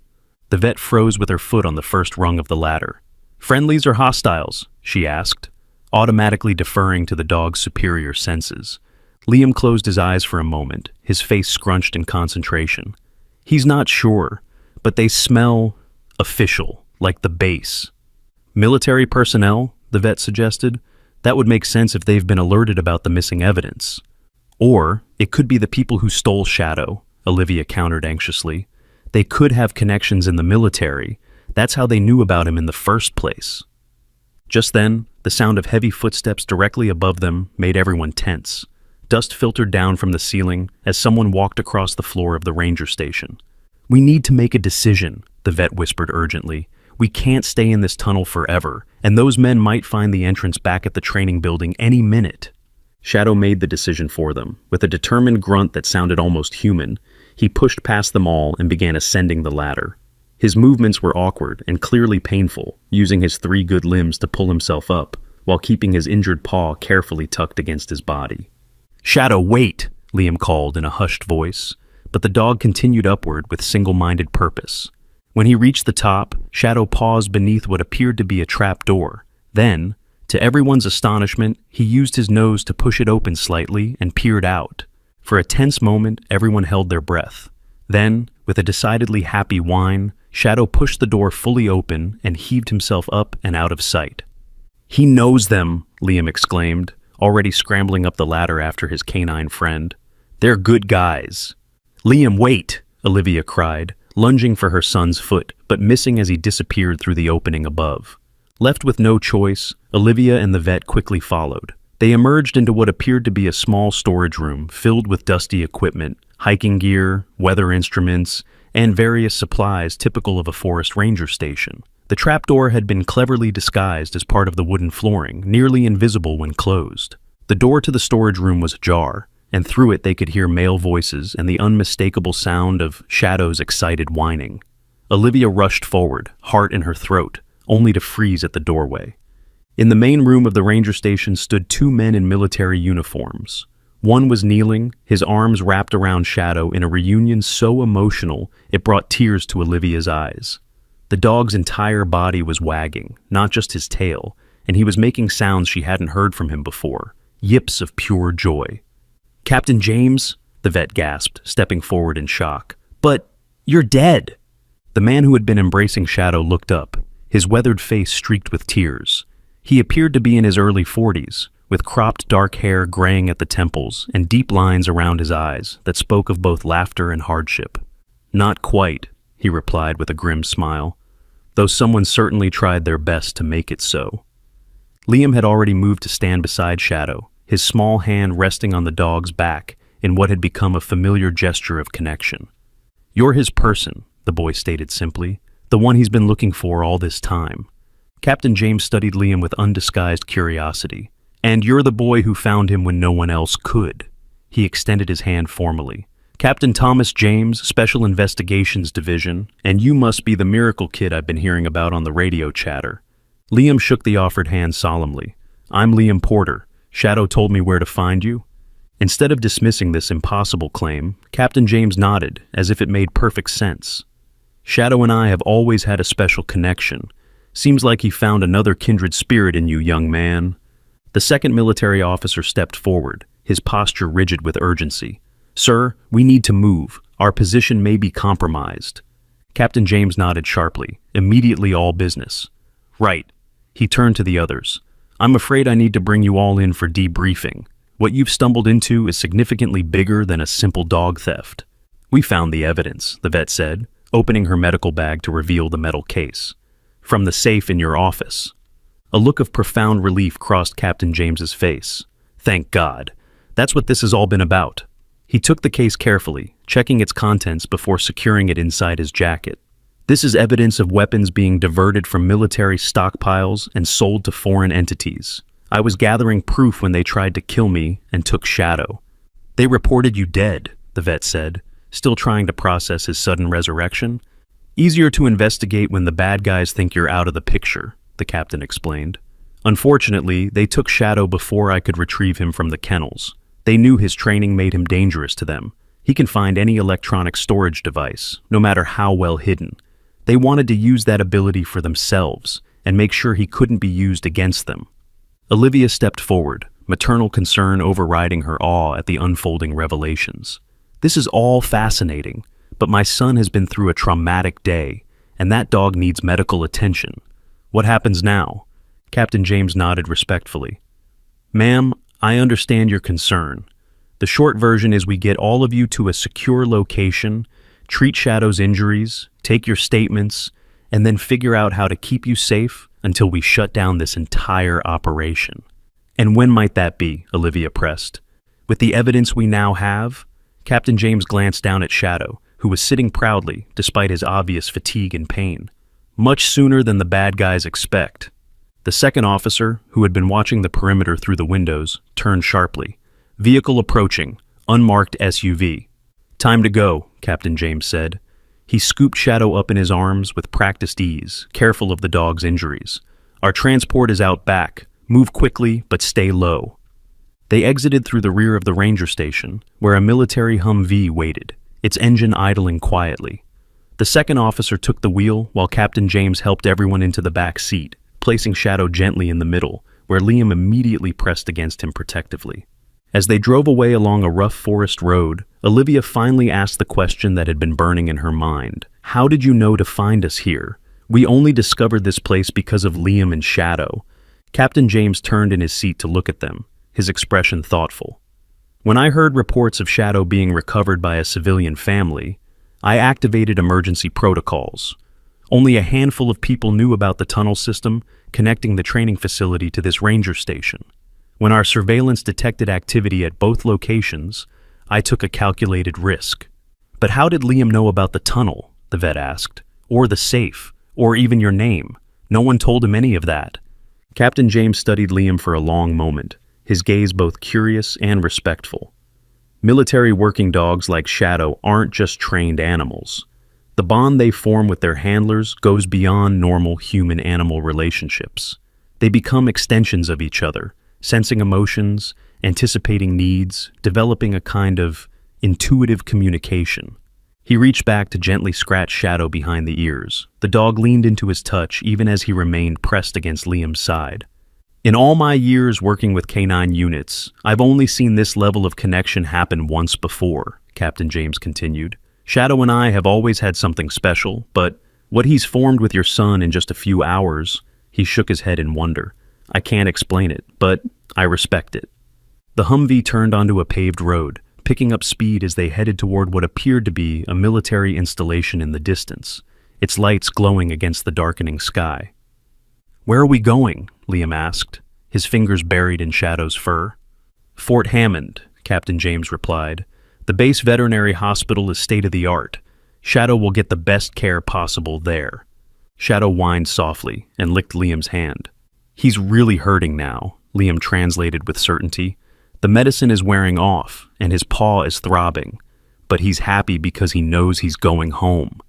The vet froze with her foot on the first rung of the ladder. "Friendlies or hostiles?" she asked, automatically deferring to the dog's superior senses. Liam closed his eyes for a moment, his face scrunched in concentration. He's not sure, but they smell official, like the base. "Military personnel?" the vet suggested. "That would make sense if they've been alerted about the missing evidence." "Or it could be the people who stole Shadow," Olivia countered anxiously. "They could have connections in the military. That's how they knew about him in the first place." Just then, the sound of heavy footsteps directly above them made everyone tense. Dust filtered down from the ceiling as someone walked across the floor of the ranger station. "We need to make a decision," the vet whispered urgently. "We can't stay in this tunnel forever, and those men might find the entrance back at the training building any minute." Shadow made the decision for them. With a determined grunt that sounded almost human, he pushed past them all and began ascending the ladder. His movements were awkward and clearly painful, using his 3 good limbs to pull himself up, while keeping his injured paw carefully tucked against his body. "Shadow, wait!" Liam called in a hushed voice, but the dog continued upward with single-minded purpose. When he reached the top, Shadow paused beneath what appeared to be a trap door. Then, to everyone's astonishment, he used his nose to push it open slightly and peered out. For a tense moment, everyone held their breath. Then, with a decidedly happy whine, Shadow pushed the door fully open and heaved himself up and out of sight. "He knows them," Liam exclaimed, already scrambling up the ladder after his canine friend. "They're good guys." "Liam, wait!" Olivia cried, lunging for her son's foot, but missing as he disappeared through the opening above. Left with no choice, Olivia and the vet quickly followed. They emerged into what appeared to be a small storage room filled with dusty equipment, hiking gear, weather instruments, and various supplies typical of a forest ranger station. The trapdoor had been cleverly disguised as part of the wooden flooring, nearly invisible when closed. The door to the storage room was ajar, and through it they could hear male voices and the unmistakable sound of Shadow's excited whining. Olivia rushed forward, heart in her throat, only to freeze at the doorway. In the main room of the ranger station stood 2 men in military uniforms. One was kneeling, his arms wrapped around Shadow in a reunion so emotional it brought tears to Olivia's eyes. The dog's entire body was wagging, not just his tail, and he was making sounds she hadn't heard from him before, yips of pure joy. "Captain James," the vet gasped, stepping forward in shock. "But you're dead!" The man who had been embracing Shadow looked up, his weathered face streaked with tears. He appeared to be in his early 40s, with cropped dark hair graying at the temples and deep lines around his eyes that spoke of both laughter and hardship. "Not quite," he replied with a grim smile, "though someone certainly tried their best to make it so." Liam had already moved to stand beside Shadow, his small hand resting on the dog's back in what had become a familiar gesture of connection. "You're his person," the boy stated simply, "the one he's been looking for all this time." Captain James studied Liam with undisguised curiosity. "And you're the boy who found him when no one else could." He extended his hand formally. "Captain Thomas James, Special Investigations Division, and you must be the miracle kid I've been hearing about on the radio chatter." Liam shook the offered hand solemnly. "I'm Liam Porter. Shadow told me where to find you." Instead of dismissing this impossible claim, Captain James nodded, as if it made perfect sense. "Shadow and I have always had a special connection. Seems like he found another kindred spirit in you, young man." The second military officer stepped forward, his posture rigid with urgency. "Sir, we need to move. Our position may be compromised." Captain James nodded sharply, immediately all business. "Right." He turned to the others. "I'm afraid I need to bring you all in for debriefing. What you've stumbled into is significantly bigger than a simple dog theft." "We found the evidence," the vet said, opening her medical bag to reveal the metal case. "From the safe in your office." A look of profound relief crossed Captain James's face. "Thank God. That's what this has all been about." He took the case carefully, checking its contents before securing it inside his jacket. "This is evidence of weapons being diverted from military stockpiles and sold to foreign entities. I was gathering proof when they tried to kill me and took Shadow." "They reported you dead," the vet said, still trying to process his sudden resurrection. "Easier to investigate when the bad guys think you're out of the picture," the captain explained. "Unfortunately, they took Shadow before I could retrieve him from the kennels. They knew his training made him dangerous to them. He can find any electronic storage device, no matter how well hidden. They wanted to use that ability for themselves and make sure he couldn't be used against them." Olivia stepped forward, maternal concern overriding her awe at the unfolding revelations. "This is all fascinating, but my son has been through a traumatic day, and that dog needs medical attention. What happens now?" Captain James nodded respectfully. "Ma'am, I understand your concern. The short version is we get all of you to a secure location, treat Shadow's injuries, take your statements, and then figure out how to keep you safe until we shut down this entire operation." "And when might that be?" Olivia pressed. "With the evidence we now have?" Captain James glanced down at Shadow, who was sitting proudly despite his obvious fatigue and pain. "Much sooner than the bad guys expect." The second officer, who had been watching the perimeter through the windows, turned sharply. "Vehicle approaching. Unmarked SUV." "Time to go," Captain James said. He scooped Shadow up in his arms with practiced ease, careful of the dog's injuries. "Our transport is out back. Move quickly, but stay low." They exited through the rear of the ranger station, where a military Humvee waited, its engine idling quietly. The second officer took the wheel while Captain James helped everyone into the back seat, placing Shadow gently in the middle, where Liam immediately pressed against him protectively. As they drove away along a rough forest road, Olivia finally asked the question that had been burning in her mind. "How did you know to find us here? We only discovered this place because of Liam and Shadow." Captain James turned in his seat to look at them, his expression thoughtful. "When I heard reports of Shadow being recovered by a civilian family, I activated emergency protocols. Only a handful of people knew about the tunnel system connecting the training facility to this ranger station. When our surveillance detected activity at both locations, I took a calculated risk." "But how did Liam know about the tunnel?" the vet asked. "Or the safe? Or even your name? No one told him any of that." Captain James studied Liam for a long moment, his gaze both curious and respectful. "Military working dogs like Shadow aren't just trained animals. The bond they form with their handlers goes beyond normal human-animal relationships. They become extensions of each other, sensing emotions, anticipating needs, developing a kind of intuitive communication." He reached back to gently scratch Shadow behind the ears. The dog leaned into his touch even as he remained pressed against Liam's side. "In all my years working with canine units, I've only seen this level of connection happen once before," Captain James continued. "Shadow and I have always had something special, but what he's formed with your son in just a few hours," he shook his head in wonder. "I can't explain it, but I respect it." The Humvee turned onto a paved road, picking up speed as they headed toward what appeared to be a military installation in the distance, its lights glowing against the darkening sky. "Where are we going?" Liam asked, his fingers buried in Shadow's fur. "Fort Hammond," Captain James replied. "The base veterinary hospital is state-of-the-art. Shadow will get the best care possible there." Shadow whined softly and licked Liam's hand. "He's really hurting now," Liam translated with certainty. "The medicine is wearing off, and his paw is throbbing, but he's happy because he knows he's going home."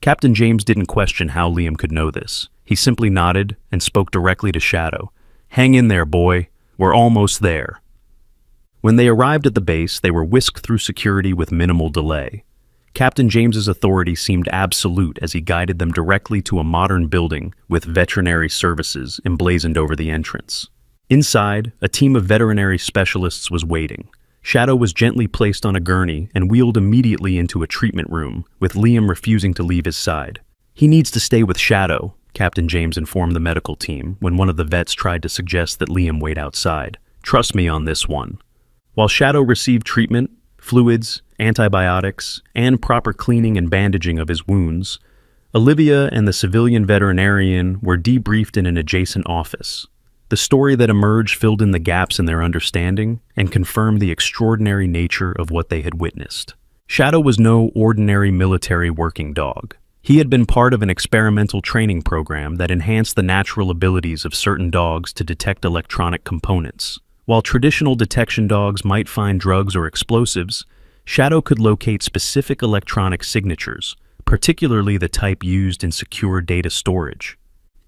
Captain James didn't question how Liam could know this. He simply nodded and spoke directly to Shadow. "Hang in there, boy. We're almost there." When they arrived at the base, they were whisked through security with minimal delay. Captain James's authority seemed absolute as he guided them directly to a modern building with veterinary services emblazoned over the entrance. Inside, a team of veterinary specialists was waiting. Shadow was gently placed on a gurney and wheeled immediately into a treatment room, with Liam refusing to leave his side. "He needs to stay with Shadow," Captain James informed the medical team when one of the vets tried to suggest that Liam wait outside. "Trust me on this one." While Shadow received treatment, fluids, antibiotics, and proper cleaning and bandaging of his wounds, Olivia and the civilian veterinarian were debriefed in an adjacent office. The story that emerged filled in the gaps in their understanding and confirmed the extraordinary nature of what they had witnessed. Shadow was no ordinary military working dog. He had been part of an experimental training program that enhanced the natural abilities of certain dogs to detect electronic components. While traditional detection dogs might find drugs or explosives, Shadow could locate specific electronic signatures, particularly the type used in secure data storage.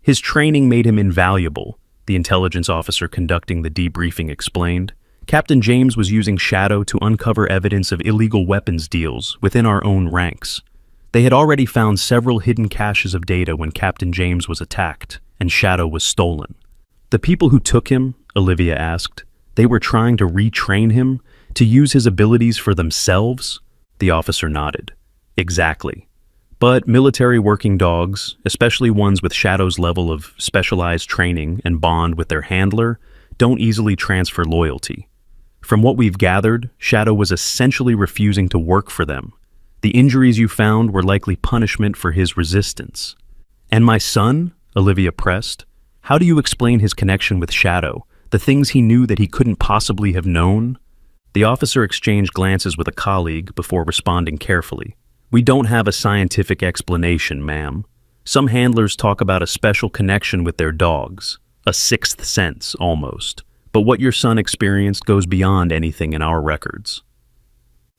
His training made him invaluable, the intelligence officer conducting the debriefing explained. Captain James was using Shadow to uncover evidence of illegal weapons deals within our own ranks. They had already found several hidden caches of data when Captain James was attacked, and Shadow was stolen. "The people who took him," Olivia asked, "they were trying to retrain him, to use his abilities for themselves?" The officer nodded. "Exactly. But military working dogs, especially ones with Shadow's level of specialized training and bond with their handler, don't easily transfer loyalty. From what we've gathered, Shadow was essentially refusing to work for them. The injuries you found were likely punishment for his resistance." "And my son?" Olivia pressed. "How do you explain his connection with Shadow, the things he knew that he couldn't possibly have known?" The officer exchanged glances with a colleague before responding carefully. "We don't have a scientific explanation, ma'am. Some handlers talk about a special connection with their dogs, a sixth sense, almost. But what your son experienced goes beyond anything in our records."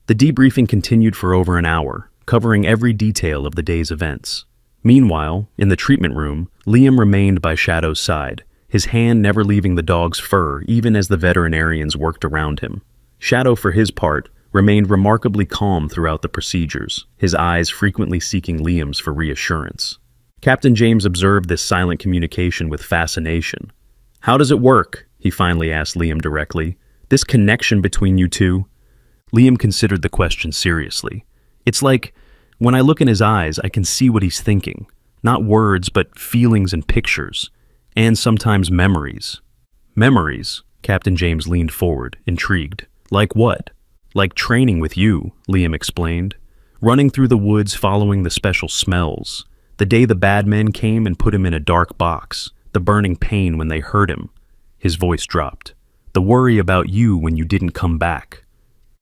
The debriefing continued for over an hour, covering every detail of the day's events. Meanwhile, in the treatment room, Liam remained by Shadow's side, his hand never leaving the dog's fur even as the veterinarians worked around him. Shadow, for his part, remained remarkably calm throughout the procedures, his eyes frequently seeking Liam's for reassurance. Captain James observed this silent communication with fascination. "How does it work?" he finally asked Liam directly. "This connection between you two?" Liam considered the question seriously. "It's like, when I look in his eyes, I can see what he's thinking. Not words, but feelings and pictures. And sometimes memories." "Memories?" Captain James leaned forward, intrigued. "Like what?" "Like training with you," Liam explained. "Running through the woods following the special smells. The day the bad men came and put him in a dark box. The burning pain when they hurt him." His voice dropped. "The worry about you when you didn't come back."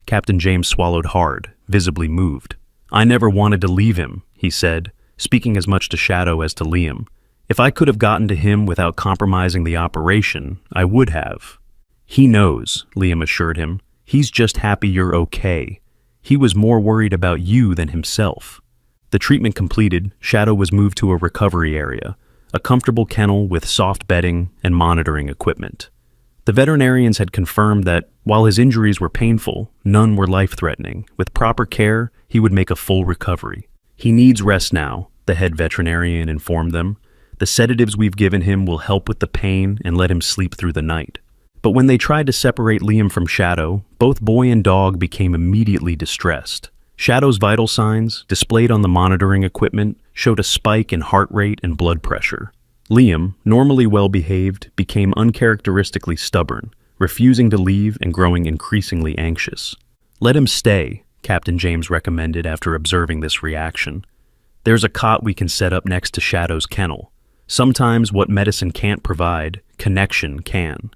Captain James swallowed hard, visibly moved. "I never wanted to leave him," he said, speaking as much to Shadow as to Liam. "If I could have gotten to him without compromising the operation, I would have." "He knows," Liam assured him. "He's just happy you're okay. He was more worried about you than himself." The treatment completed, Shadow was moved to a recovery area, a comfortable kennel with soft bedding and monitoring equipment. The veterinarians had confirmed that, while his injuries were painful, none were life-threatening. With proper care, he would make a full recovery. "He needs rest now," the head veterinarian informed them. "The sedatives we've given him will help with the pain and let him sleep through the night." But when they tried to separate Liam from Shadow, both boy and dog became immediately distressed. Shadow's vital signs, displayed on the monitoring equipment, showed a spike in heart rate and blood pressure. Liam, normally well-behaved, became uncharacteristically stubborn, refusing to leave and growing increasingly anxious. "Let him stay," Captain James recommended after observing this reaction. "There's a cot we can set up next to Shadow's kennel. Sometimes what medicine can't provide, connection can."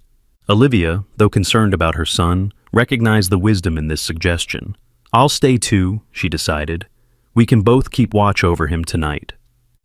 Olivia, though concerned about her son, recognized the wisdom in this suggestion. "I'll stay too," she decided. "We can both keep watch over him tonight."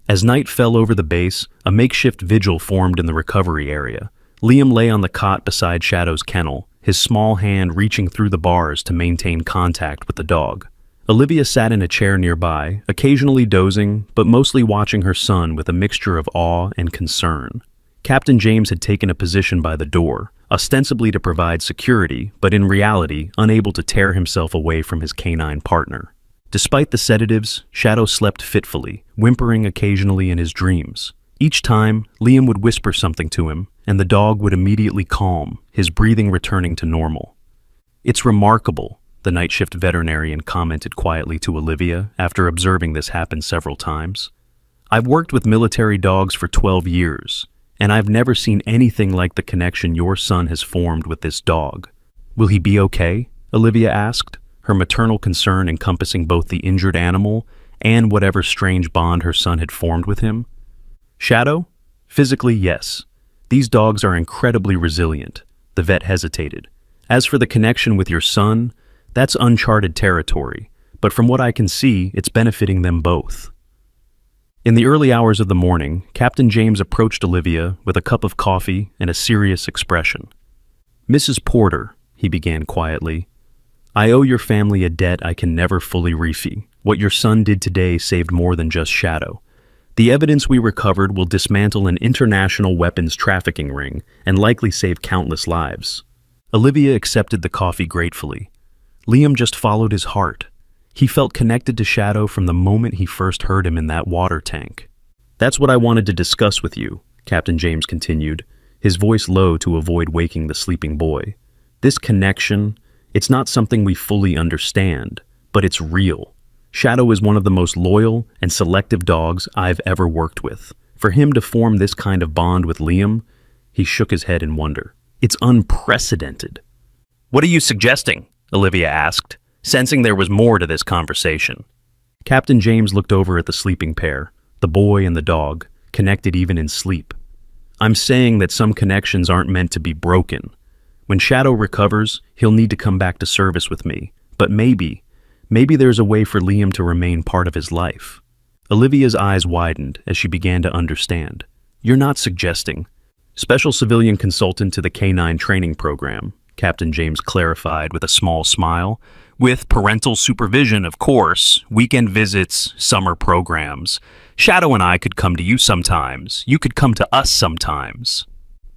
As night fell over the base, a makeshift vigil formed in the recovery area. Liam lay on the cot beside Shadow's kennel, his small hand reaching through the bars to maintain contact with the dog. Olivia sat in a chair nearby, occasionally dozing, but mostly watching her son with a mixture of awe and concern. Captain James had taken a position by the door, ostensibly to provide security, but in reality unable to tear himself away from his canine partner. Despite the sedatives, Shadow slept fitfully, whimpering occasionally in his dreams. Each time, Liam would whisper something to him, and the dog would immediately calm, his breathing returning to normal. "It's remarkable," the night shift veterinarian commented quietly to Olivia after observing this happen several times. "I've worked with military dogs for 12 years, and I've never seen anything like the connection your son has formed with this dog." "Will he be okay?" Olivia asked, her maternal concern encompassing both the injured animal and whatever strange bond her son had formed with him. "Shadow? Physically, yes. These dogs are incredibly resilient," the vet hesitated. "As for the connection with your son, that's uncharted territory, but from what I can see, it's benefiting them both." In the early hours of the morning, Captain James approached Olivia with a cup of coffee and a serious expression. "Mrs. Porter," he began quietly, "I owe your family a debt I can never fully repay. What your son did today saved more than just Shadow. The evidence we recovered will dismantle an international weapons trafficking ring and likely save countless lives." Olivia accepted the coffee gratefully. Liam just followed his heart. He felt connected to Shadow from the moment he first heard him in that water tank. "That's what I wanted to discuss with you," Captain James continued, his voice low to avoid waking the sleeping boy. "This connection, it's not something we fully understand, but it's real. Shadow is one of the most loyal and selective dogs I've ever worked with. For him to form this kind of bond with Liam," he shook his head in wonder, "it's unprecedented." "What are you suggesting?" Olivia asked, sensing there was more to this conversation. Captain James looked over at the sleeping pair, the boy and the dog, connected even in sleep. "I'm saying that some connections aren't meant to be broken. When Shadow recovers, he'll need to come back to service with me, but maybe there's a way for Liam to remain part of his life." Olivia's eyes widened as she began to understand. "You're not suggesting—" "Special civilian consultant to the Canine training program," Captain James clarified with a small smile. "With parental supervision, of course, weekend visits, summer programs. Shadow and I could come to you sometimes. You could come to us sometimes."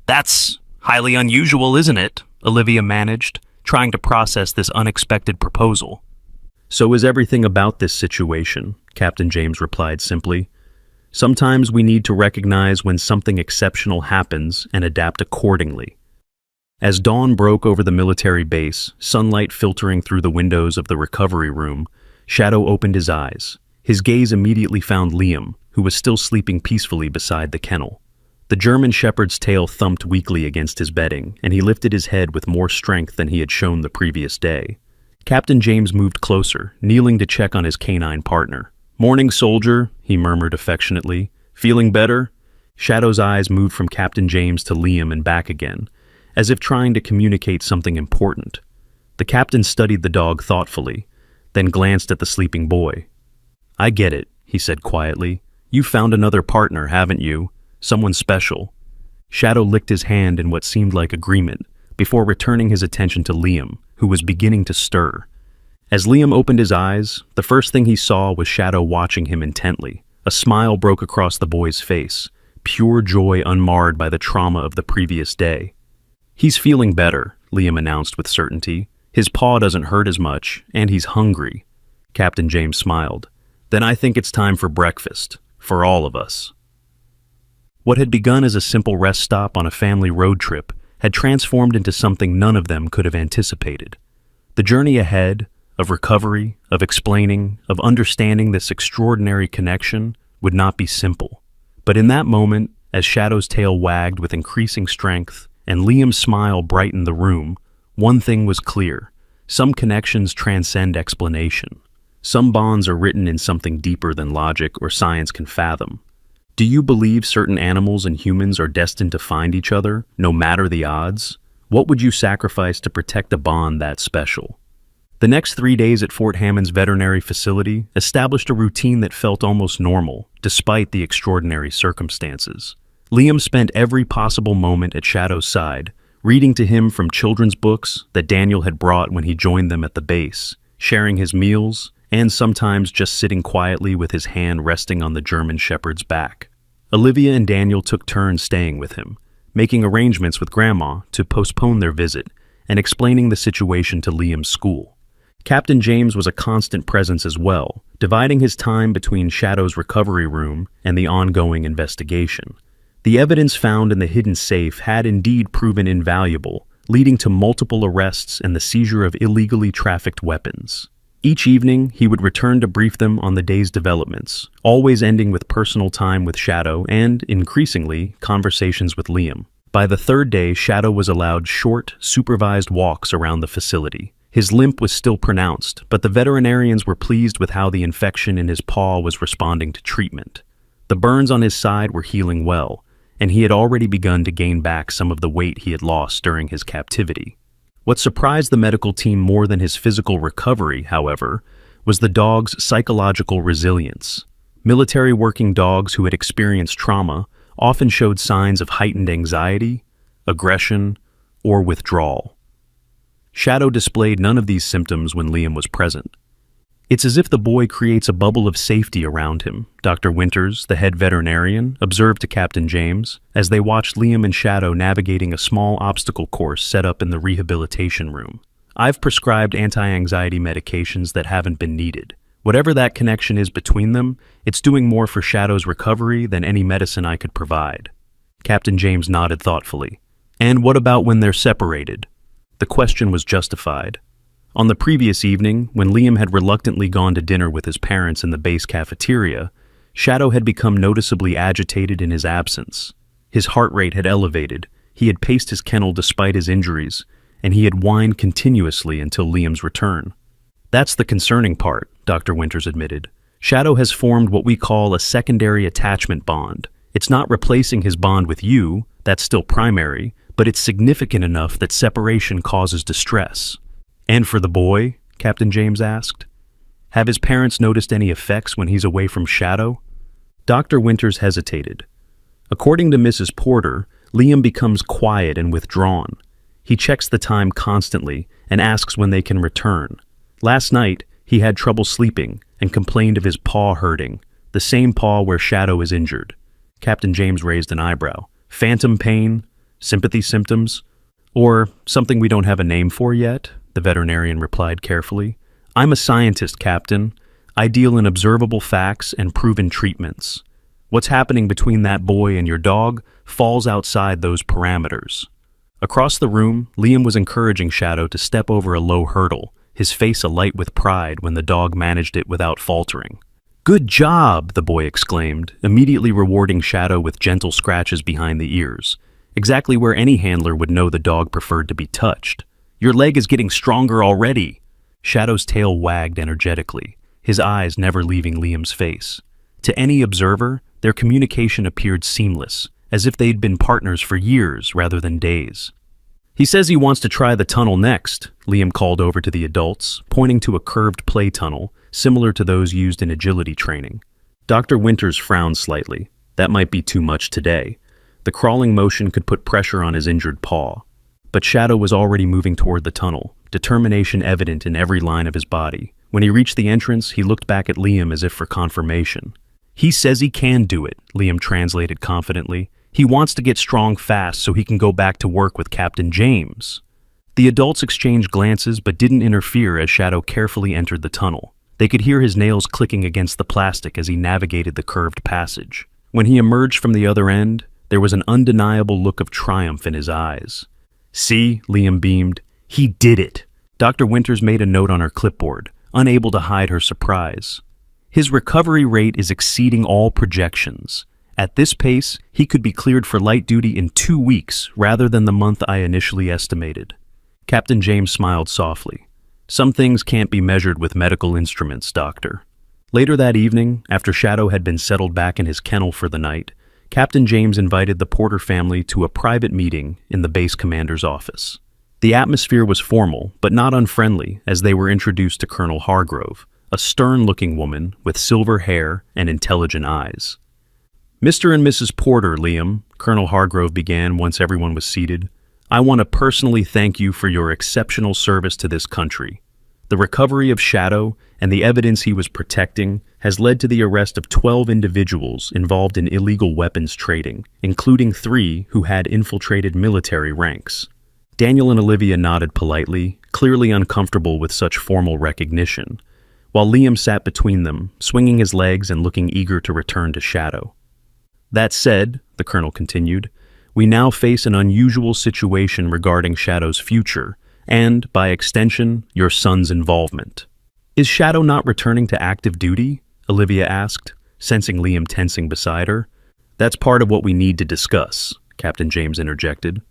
"That's highly unusual, isn't it?" Olivia managed, trying to process this unexpected proposal. "So is everything about this situation," Captain James replied simply. "Sometimes we need to recognize when something exceptional happens and adapt accordingly." As dawn broke over the military base, sunlight filtering through the windows of the recovery room, Shadow opened his eyes. His gaze immediately found Liam, who was still sleeping peacefully beside the kennel. The German shepherd's tail thumped weakly against his bedding, and he lifted his head with more strength than he had shown the previous day. Captain James moved closer, kneeling to check on his canine partner. "Morning, soldier," he murmured affectionately. "Feeling better?" Shadow's eyes moved from Captain James to Liam and back again, as if trying to communicate something important. The captain studied the dog thoughtfully, then glanced at the sleeping boy. "I get it," he said quietly. "You've found another partner, haven't you? Someone special." Shadow licked his hand in what seemed like agreement, before returning his attention to Liam, who was beginning to stir. As Liam opened his eyes, the first thing he saw was Shadow watching him intently. A smile broke across the boy's face, pure joy unmarred by the trauma of the previous day. "He's feeling better," Liam announced with certainty. "His paw doesn't hurt as much, and he's hungry." Captain James smiled. "Then I think it's time for breakfast, for all of us." What had begun as a simple rest stop on a family road trip had transformed into something none of them could have anticipated. The journey ahead, of recovery, of explaining, of understanding this extraordinary connection, would not be simple. But in that moment, as Shadow's tail wagged with increasing strength and Liam's smile brightened the room, one thing was clear. Some connections transcend explanation. Some bonds are written in something deeper than logic or science can fathom. Do you believe certain animals and humans are destined to find each other, no matter the odds? What would you sacrifice to protect a bond that special? The next 3 days at Fort Hammond's veterinary facility established a routine that felt almost normal, despite the extraordinary circumstances. Liam spent every possible moment at Shadow's side, reading to him from children's books that Daniel had brought when he joined them at the base, sharing his meals, and sometimes just sitting quietly with his hand resting on the German shepherd's back. Olivia and Daniel took turns staying with him, making arrangements with Grandma to postpone their visit and explaining the situation to Liam's school. Captain James was a constant presence as well, dividing his time between Shadow's recovery room and the ongoing investigation. The evidence found in the hidden safe had indeed proven invaluable, leading to multiple arrests and the seizure of illegally trafficked weapons. Each evening, he would return to brief them on the day's developments, always ending with personal time with Shadow and, increasingly, conversations with Liam. By the third day, Shadow was allowed short, supervised walks around the facility. His limp was still pronounced, but the veterinarians were pleased with how the infection in his paw was responding to treatment. The burns on his side were healing well, and he had already begun to gain back some of the weight he had lost during his captivity. What surprised the medical team more than his physical recovery, however, was the dog's psychological resilience. Military working dogs who had experienced trauma often showed signs of heightened anxiety, aggression, or withdrawal. Shadow displayed none of these symptoms when Liam was present. It's as if the boy creates a bubble of safety around him, Dr. Winters, the head veterinarian, observed to Captain James as they watched Liam and Shadow navigating a small obstacle course set up in the rehabilitation room. I've prescribed anti-anxiety medications that haven't been needed. Whatever that connection is between them, it's doing more for Shadow's recovery than any medicine I could provide. Captain James nodded thoughtfully. And what about when they're separated? The question was justified. On the previous evening, when Liam had reluctantly gone to dinner with his parents in the base cafeteria, Shadow had become noticeably agitated in his absence. His heart rate had elevated, he had paced his kennel despite his injuries, and he had whined continuously until Liam's return. That's the concerning part, Dr. Winters admitted. Shadow has formed what we call a secondary attachment bond. It's not replacing his bond with you, that's still primary, but it's significant enough that separation causes distress. And for the boy? Captain James asked. Have his parents noticed any effects when he's away from Shadow? Dr. Winters hesitated. According to Mrs. Porter, Liam becomes quiet and withdrawn. He checks the time constantly and asks when they can return. Last night, he had trouble sleeping and complained of his paw hurting, the same paw where Shadow is injured. Captain James raised an eyebrow. Phantom pain? Sympathy symptoms? Or something we don't have a name for yet? The veterinarian replied carefully. I'm a scientist, Captain. I deal in observable facts and proven treatments. What's happening between that boy and your dog falls outside those parameters. Across the room, Liam was encouraging Shadow to step over a low hurdle, his face alight with pride when the dog managed it without faltering. Good job, the boy exclaimed, immediately rewarding Shadow with gentle scratches behind the ears, exactly where any handler would know the dog preferred to be touched. Your leg is getting stronger already. Shadow's tail wagged energetically, his eyes never leaving Liam's face. To any observer, their communication appeared seamless, as if they'd been partners for years rather than days. He says he wants to try the tunnel next, Liam called over to the adults, pointing to a curved play tunnel, similar to those used in agility training. Dr. Winters frowned slightly. That might be too much today. The crawling motion could put pressure on his injured paw. But Shadow was already moving toward the tunnel, determination evident in every line of his body. When he reached the entrance, he looked back at Liam as if for confirmation. He says he can do it, Liam translated confidently. He wants to get strong fast so he can go back to work with Captain James. The adults exchanged glances but didn't interfere as Shadow carefully entered the tunnel. They could hear his nails clicking against the plastic as he navigated the curved passage. When he emerged from the other end, there was an undeniable look of triumph in his eyes. See, Liam beamed, he did it. Dr. Winters made a note on her clipboard, unable to hide her surprise. His recovery rate is exceeding all projections. At this pace, he could be cleared for light duty in 2 weeks rather than the month I initially estimated. Captain James smiled softly. Some things can't be measured with medical instruments, Doctor. Later that evening, after Shadow had been settled back in his kennel for the night, Captain James invited the Porter family to a private meeting in the base commander's office. The atmosphere was formal, but not unfriendly, as they were introduced to Colonel Hargrove, a stern-looking woman with silver hair and intelligent eyes. Mr. and Mrs. Porter, Liam, Colonel Hargrove began once everyone was seated, I want to personally thank you for your exceptional service to this country. The recovery of Shadow and the evidence he was protecting has led to the arrest of 12 individuals involved in illegal weapons trading, including 3 who had infiltrated military ranks. Daniel and Olivia nodded politely, clearly uncomfortable with such formal recognition. while Liam sat between them, swinging his legs and looking eager to return to Shadow. "That said," the Colonel continued, "we now face an unusual situation regarding Shadow's future, and, by extension, your son's involvement." "Is Shadow not returning to active duty?" Olivia asked, sensing Liam tensing beside her. "That's part of what we need to discuss," Captain James interjected.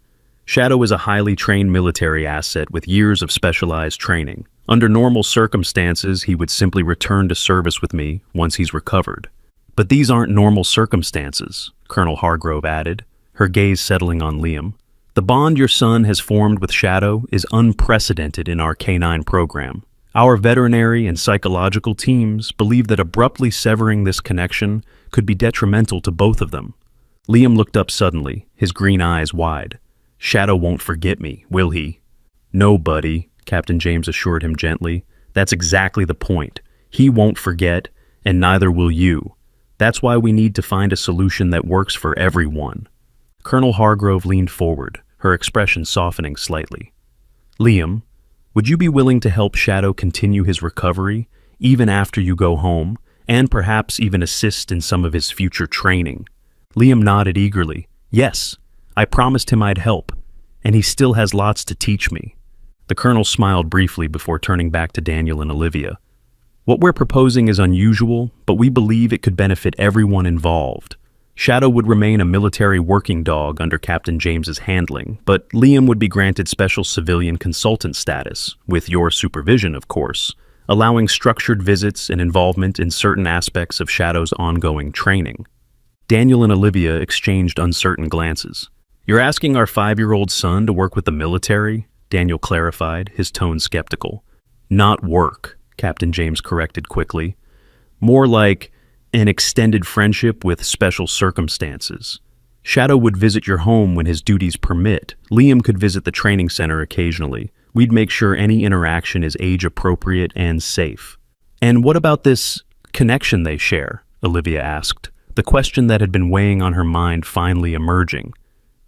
"Shadow is a highly trained military asset with years of specialized training. Under normal circumstances, he would simply return to service with me once he's recovered. But these aren't normal circumstances," Colonel Hargrove added, her gaze settling on Liam. "The bond your son has formed with Shadow is unprecedented in our canine program. Our veterinary and psychological teams believe that abruptly severing this connection could be detrimental to both of them." Liam looked up suddenly, his green eyes wide. "Shadow won't forget me, will he?" "No, buddy," Captain James assured him gently. "That's exactly the point. He won't forget, and neither will you. That's why we need to find a solution that works for everyone." Colonel Hargrove leaned forward, her expression softening slightly. "Liam, would you be willing to help Shadow continue his recovery, even after you go home, and perhaps even assist in some of his future training?" Liam nodded eagerly. "Yes, I promised him I'd help, and he still has lots to teach me." The Colonel smiled briefly before turning back to Daniel and Olivia. "What we're proposing is unusual, but we believe it could benefit everyone involved. Shadow would remain a military working dog under Captain James's handling, but Liam would be granted special civilian consultant status, with your supervision, of course, allowing structured visits and involvement in certain aspects of Shadow's ongoing training." Daniel and Olivia exchanged uncertain glances. "You're asking our 5-year-old son to work with the military?" Daniel clarified, his tone skeptical. "Not work," Captain James corrected quickly. "More like an extended friendship with special circumstances. Shadow would visit your home when his duties permit. Liam could visit the training center occasionally. We'd make sure any interaction is age-appropriate and safe." "And what about this connection they share?" Olivia asked, the question that had been weighing on her mind finally emerging.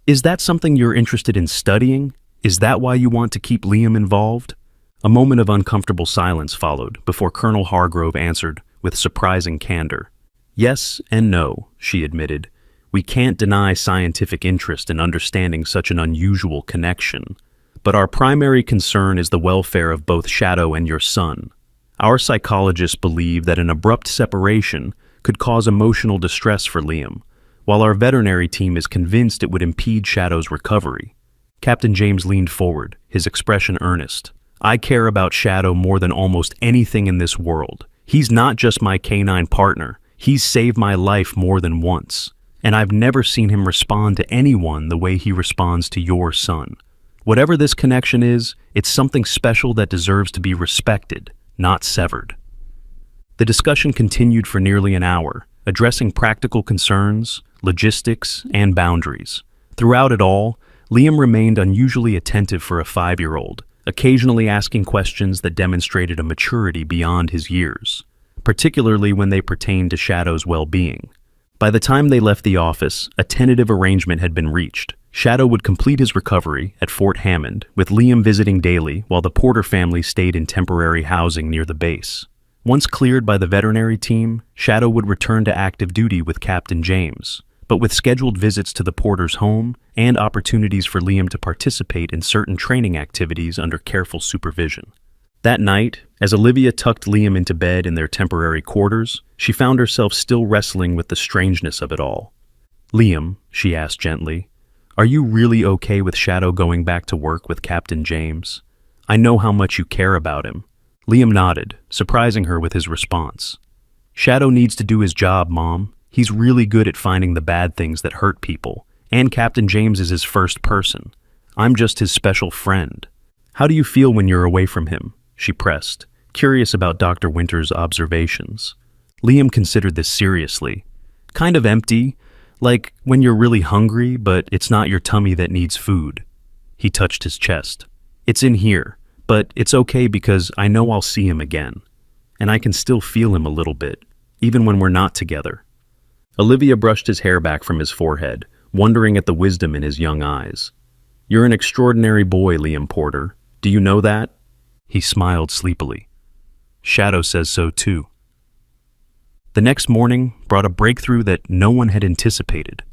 "Is that something you're interested in studying? Is that why you want to keep Liam involved?" A moment of uncomfortable silence followed before Colonel Hargrove answered with surprising candor. "Yes and no," she admitted. "We can't deny scientific interest in understanding such an unusual connection. But our primary concern is the welfare of both Shadow and your son. Our psychologists believe that an abrupt separation could cause emotional distress for Liam, while our veterinary team is convinced it would impede Shadow's recovery." Captain James leaned forward, his expression earnest. "I care about Shadow more than almost anything in this world. He's not just my canine partner. He's saved my life more than once, and I've never seen him respond to anyone the way he responds to your son. Whatever this connection is, it's something special that deserves to be respected, not severed." The discussion continued for nearly an hour, addressing practical concerns, logistics, and boundaries. Throughout it all, Liam remained unusually attentive for a 5-year-old, occasionally asking questions that demonstrated a maturity beyond his years, particularly when they pertained to Shadow's well-being. By the time they left the office, a tentative arrangement had been reached. Shadow would complete his recovery at Fort Hammond, with Liam visiting daily while the Porter family stayed in temporary housing near the base. Once cleared by the veterinary team, Shadow would return to active duty with Captain James, but with scheduled visits to the Porter's home and opportunities for Liam to participate in certain training activities under careful supervision. That night, as Olivia tucked Liam into bed in their temporary quarters, she found herself still wrestling with the strangeness of it all. "Liam," she asked gently, "are you really okay with Shadow going back to work with Captain James? I know how much you care about him." Liam nodded, surprising her with his response. "Shadow needs to do his job, Mom. He's really good at finding the bad things that hurt people, and Captain James is his first person. I'm just his special friend." "How do you feel when you're away from him?" she pressed, curious about Dr. Winter's observations. Liam considered this seriously. "Kind of empty, like when you're really hungry, but it's not your tummy that needs food." He touched his chest. "It's in here, but it's okay because I know I'll see him again, and I can still feel him a little bit, even when we're not together." Olivia brushed his hair back from his forehead, wondering at the wisdom in his young eyes. "You're an extraordinary boy, Liam Porter. Do you know that?" He smiled sleepily. Shadow says so too. The next morning brought a breakthrough that no one had anticipated.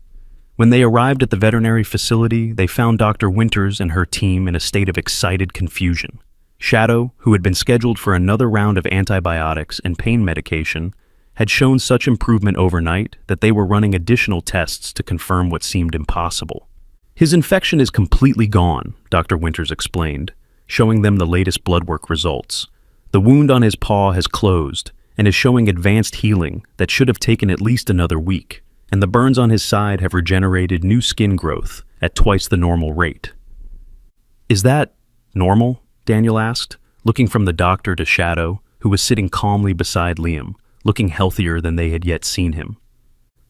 When they arrived at the veterinary facility, they found Dr. Winters and her team in a state of excited confusion. Shadow, who had been scheduled for another round of antibiotics and pain medication, had shown such improvement overnight that they were running additional tests to confirm what seemed impossible. His infection is completely gone, Dr. Winters explained, showing them the latest blood work results. The wound on his paw has closed and is showing advanced healing that should have taken at least another week, and the burns on his side have regenerated new skin growth at twice the normal rate. Is that normal? Daniel asked, looking from the doctor to Shadow, who was sitting calmly beside Liam, looking healthier than they had yet seen him.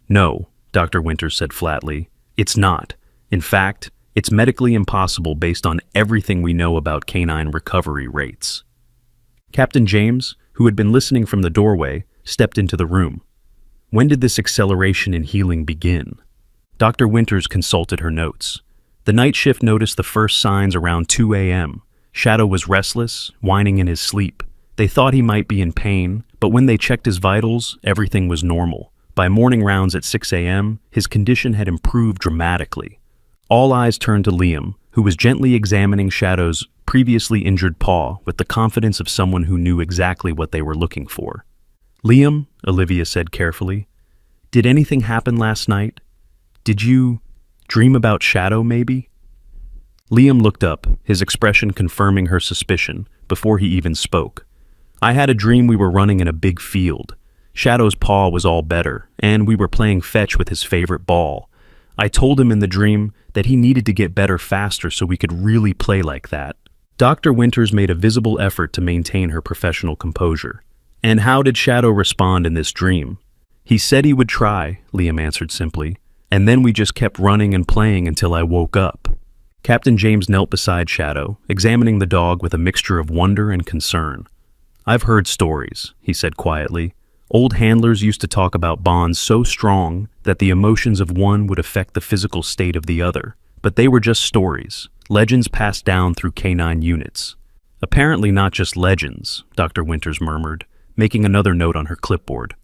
No, Dr. Winters said flatly, it's not. In fact, it's medically impossible based on everything we know about canine recovery rates. Captain James, who had been listening from the doorway, stepped into the room. When did this acceleration in healing begin? Dr. Winters consulted her notes. The night shift noticed the first signs around 2 a.m. Shadow was restless, whining in his sleep. They thought he might be in pain, but when they checked his vitals, everything was normal. By morning rounds at 6 a.m., his condition had improved dramatically. All eyes turned to Liam, who was gently examining Shadow's previously injured paw with the confidence of someone who knew exactly what they were looking for. Liam, Olivia said carefully, did anything happen last night? Did you dream about Shadow, maybe? Liam looked up, his expression confirming her suspicion, before he even spoke. I had a dream we were running in a big field. Shadow's paw was all better, and we were playing fetch with his favorite ball. I told him in the dream that he needed to get better faster so we could really play like that. Dr. Winters made a visible effort to maintain her professional composure. And how did Shadow respond in this dream? He said he would try, Liam answered simply, and then we just kept running and playing until I woke up. Captain James knelt beside Shadow, examining the dog with a mixture of wonder and concern. I've heard stories, he said quietly. Old handlers used to talk about bonds so strong that the emotions of one would affect the physical state of the other. But they were just stories, legends passed down through canine units. Apparently not just legends, Dr. Winters murmured, making another note on her clipboard.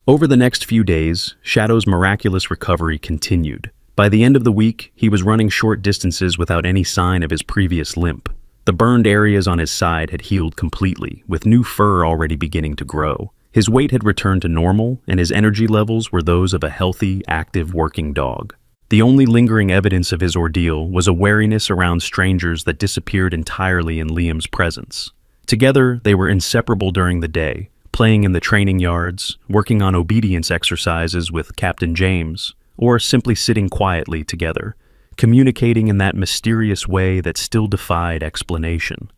Over the next few days, Shadow's miraculous recovery continued. By the end of the week, he was running short distances without any sign of his previous limp. The burned areas on his side had healed completely, with new fur already beginning to grow. His weight had returned to normal, and his energy levels were those of a healthy, active working dog. The only lingering evidence of his ordeal was a wariness around strangers that disappeared entirely in Liam's presence. Together, they were inseparable during the day, playing in the training yards, working on obedience exercises with Captain James, or simply sitting quietly together, communicating in that mysterious way that still defied explanation.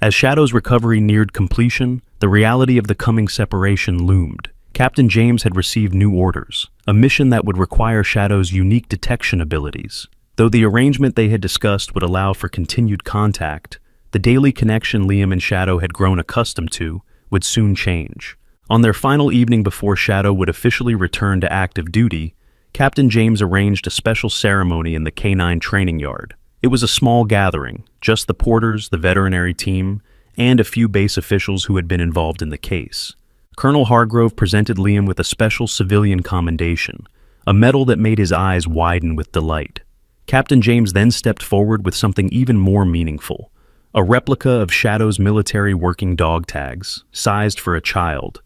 As Shadow's recovery neared completion, the reality of the coming separation loomed. Captain James had received new orders, a mission that would require Shadow's unique detection abilities. Though the arrangement they had discussed would allow for continued contact, the daily connection Liam and Shadow had grown accustomed to would soon change. On their final evening before Shadow would officially return to active duty, Captain James arranged a special ceremony in the canine training yard. It was a small gathering, just the porters, the veterinary team, and a few base officials who had been involved in the case. Colonel Hargrove presented Liam with a special civilian commendation, a medal that made his eyes widen with delight. Captain James then stepped forward with something even more meaningful, a replica of Shadow's military working dog tags, sized for a child,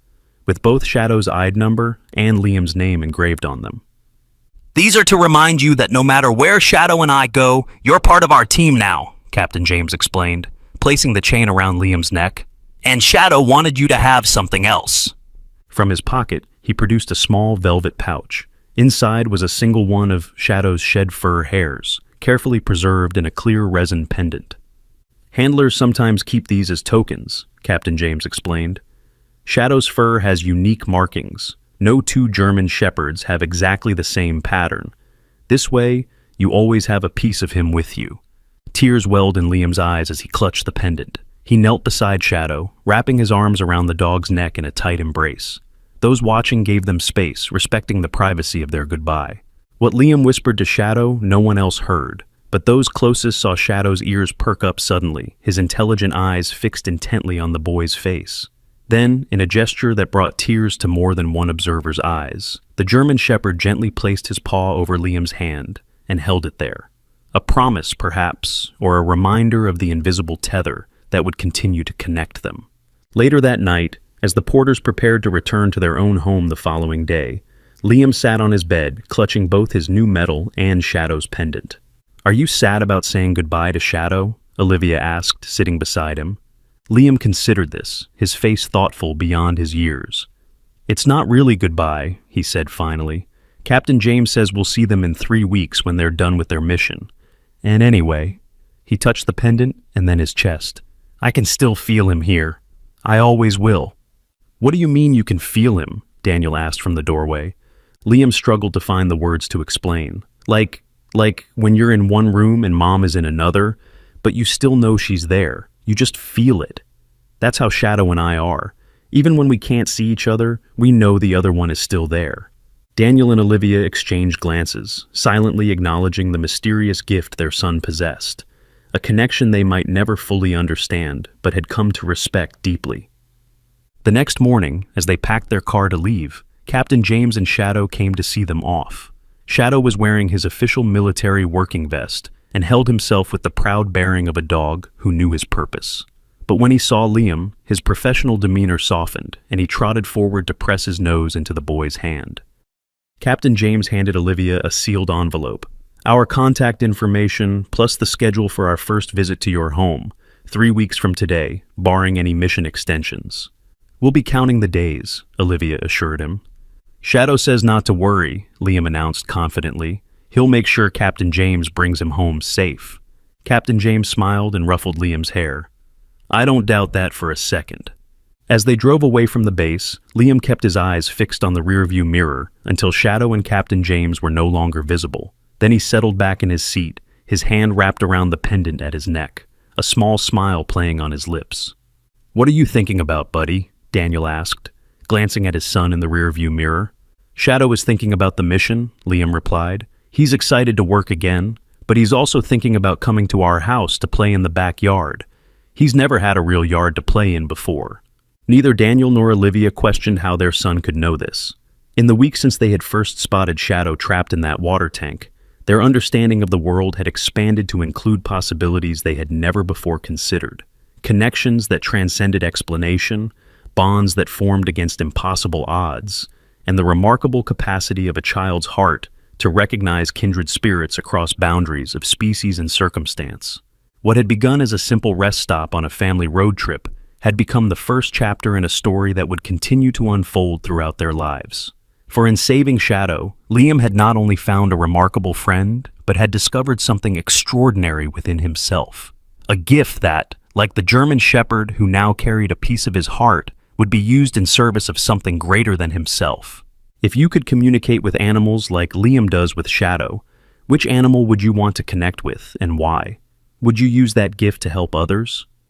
with both Shadow's ID number and Liam's name engraved on them. These are to remind you that no matter where Shadow and I go, you're part of our team now, Captain James explained, placing the chain around Liam's neck. And Shadow wanted you to have something else. From his pocket, he produced a small velvet pouch. Inside was a single one of Shadow's shed fur hairs, carefully preserved in a clear resin pendant. Handlers sometimes keep these as tokens, Captain James explained. Shadow's fur has unique markings. No two German shepherds have exactly the same pattern. This way, you always have a piece of him with you. Tears welled in Liam's eyes as he clutched the pendant. He knelt beside Shadow, wrapping his arms around the dog's neck in a tight embrace. Those watching gave them space, respecting the privacy of their goodbye. What Liam whispered to Shadow, no one else heard, but those closest saw Shadow's ears perk up suddenly, his intelligent eyes fixed intently on the boy's face. Then, in a gesture that brought tears to more than one observer's eyes, the German Shepherd gently placed his paw over Liam's hand and held it there. A promise, perhaps, or a reminder of the invisible tether that would continue to connect them. Later that night, as the Porters prepared to return to their own home the following day, Liam sat on his bed, clutching both his new medal and Shadow's pendant. "Are you sad about saying goodbye to Shadow?" Olivia asked, sitting beside him. Liam considered this, his face thoughtful beyond his years. "It's not really goodbye," he said finally. "Captain James says we'll see them in 3 weeks when they're done with their mission. And anyway," he touched the pendant and then his chest, "I can still feel him here. I always will." "What do you mean you can feel him?" Daniel asked from the doorway. Liam struggled to find the words to explain. Like when you're in one room and Mom is in another, but you still know she's there. You just feel it. That's how Shadow and I are. Even when we can't see each other, we know the other one is still there. Daniel and Olivia exchanged glances, silently acknowledging the mysterious gift their son possessed, a connection they might never fully understand, but had come to respect deeply. The next morning, as they packed their car to leave, Captain James and Shadow came to see them off. Shadow was wearing his official military working vest and held himself with the proud bearing of a dog who knew his purpose. But when he saw Liam, his professional demeanor softened, and he trotted forward to press his nose into the boy's hand. Captain James handed Olivia a sealed envelope. "Our contact information, plus the schedule for our first visit to your home, 3 weeks from today, barring any mission extensions." "We'll be counting the days," Olivia assured him. "Shadow says not to worry," Liam announced confidently. "He'll make sure Captain James brings him home safe." Captain James smiled and ruffled Liam's hair. "I don't doubt that for a second." As they drove away from the base, Liam kept his eyes fixed on the rearview mirror until Shadow and Captain James were no longer visible. Then he settled back in his seat, his hand wrapped around the pendant at his neck, a small smile playing on his lips. "What are you thinking about, buddy?" Daniel asked, glancing at his son in the rearview mirror. "Shadow is thinking about the mission," Liam replied. "He's excited to work again, but he's also thinking about coming to our house to play in the backyard. He's never had a real yard to play in before." Neither Daniel nor Olivia questioned how their son could know this. In the week since they had first spotted Shadow trapped in that water tank, their understanding of the world had expanded to include possibilities they had never before considered. Connections that transcended explanation, bonds that formed against impossible odds, and the remarkable capacity of a child's heart to recognize kindred spirits across boundaries of species and circumstance. What had begun as a simple rest stop on a family road trip had become the first chapter in a story that would continue to unfold throughout their lives. For in saving Shadow, Liam had not only found a remarkable friend, but had discovered something extraordinary within himself. A gift that, like the German Shepherd who now carried a piece of his heart, would be used in service of something greater than himself. If you could communicate with animals like Liam does with Shadow, which animal would you want to connect with and why? Would you use that gift to help others?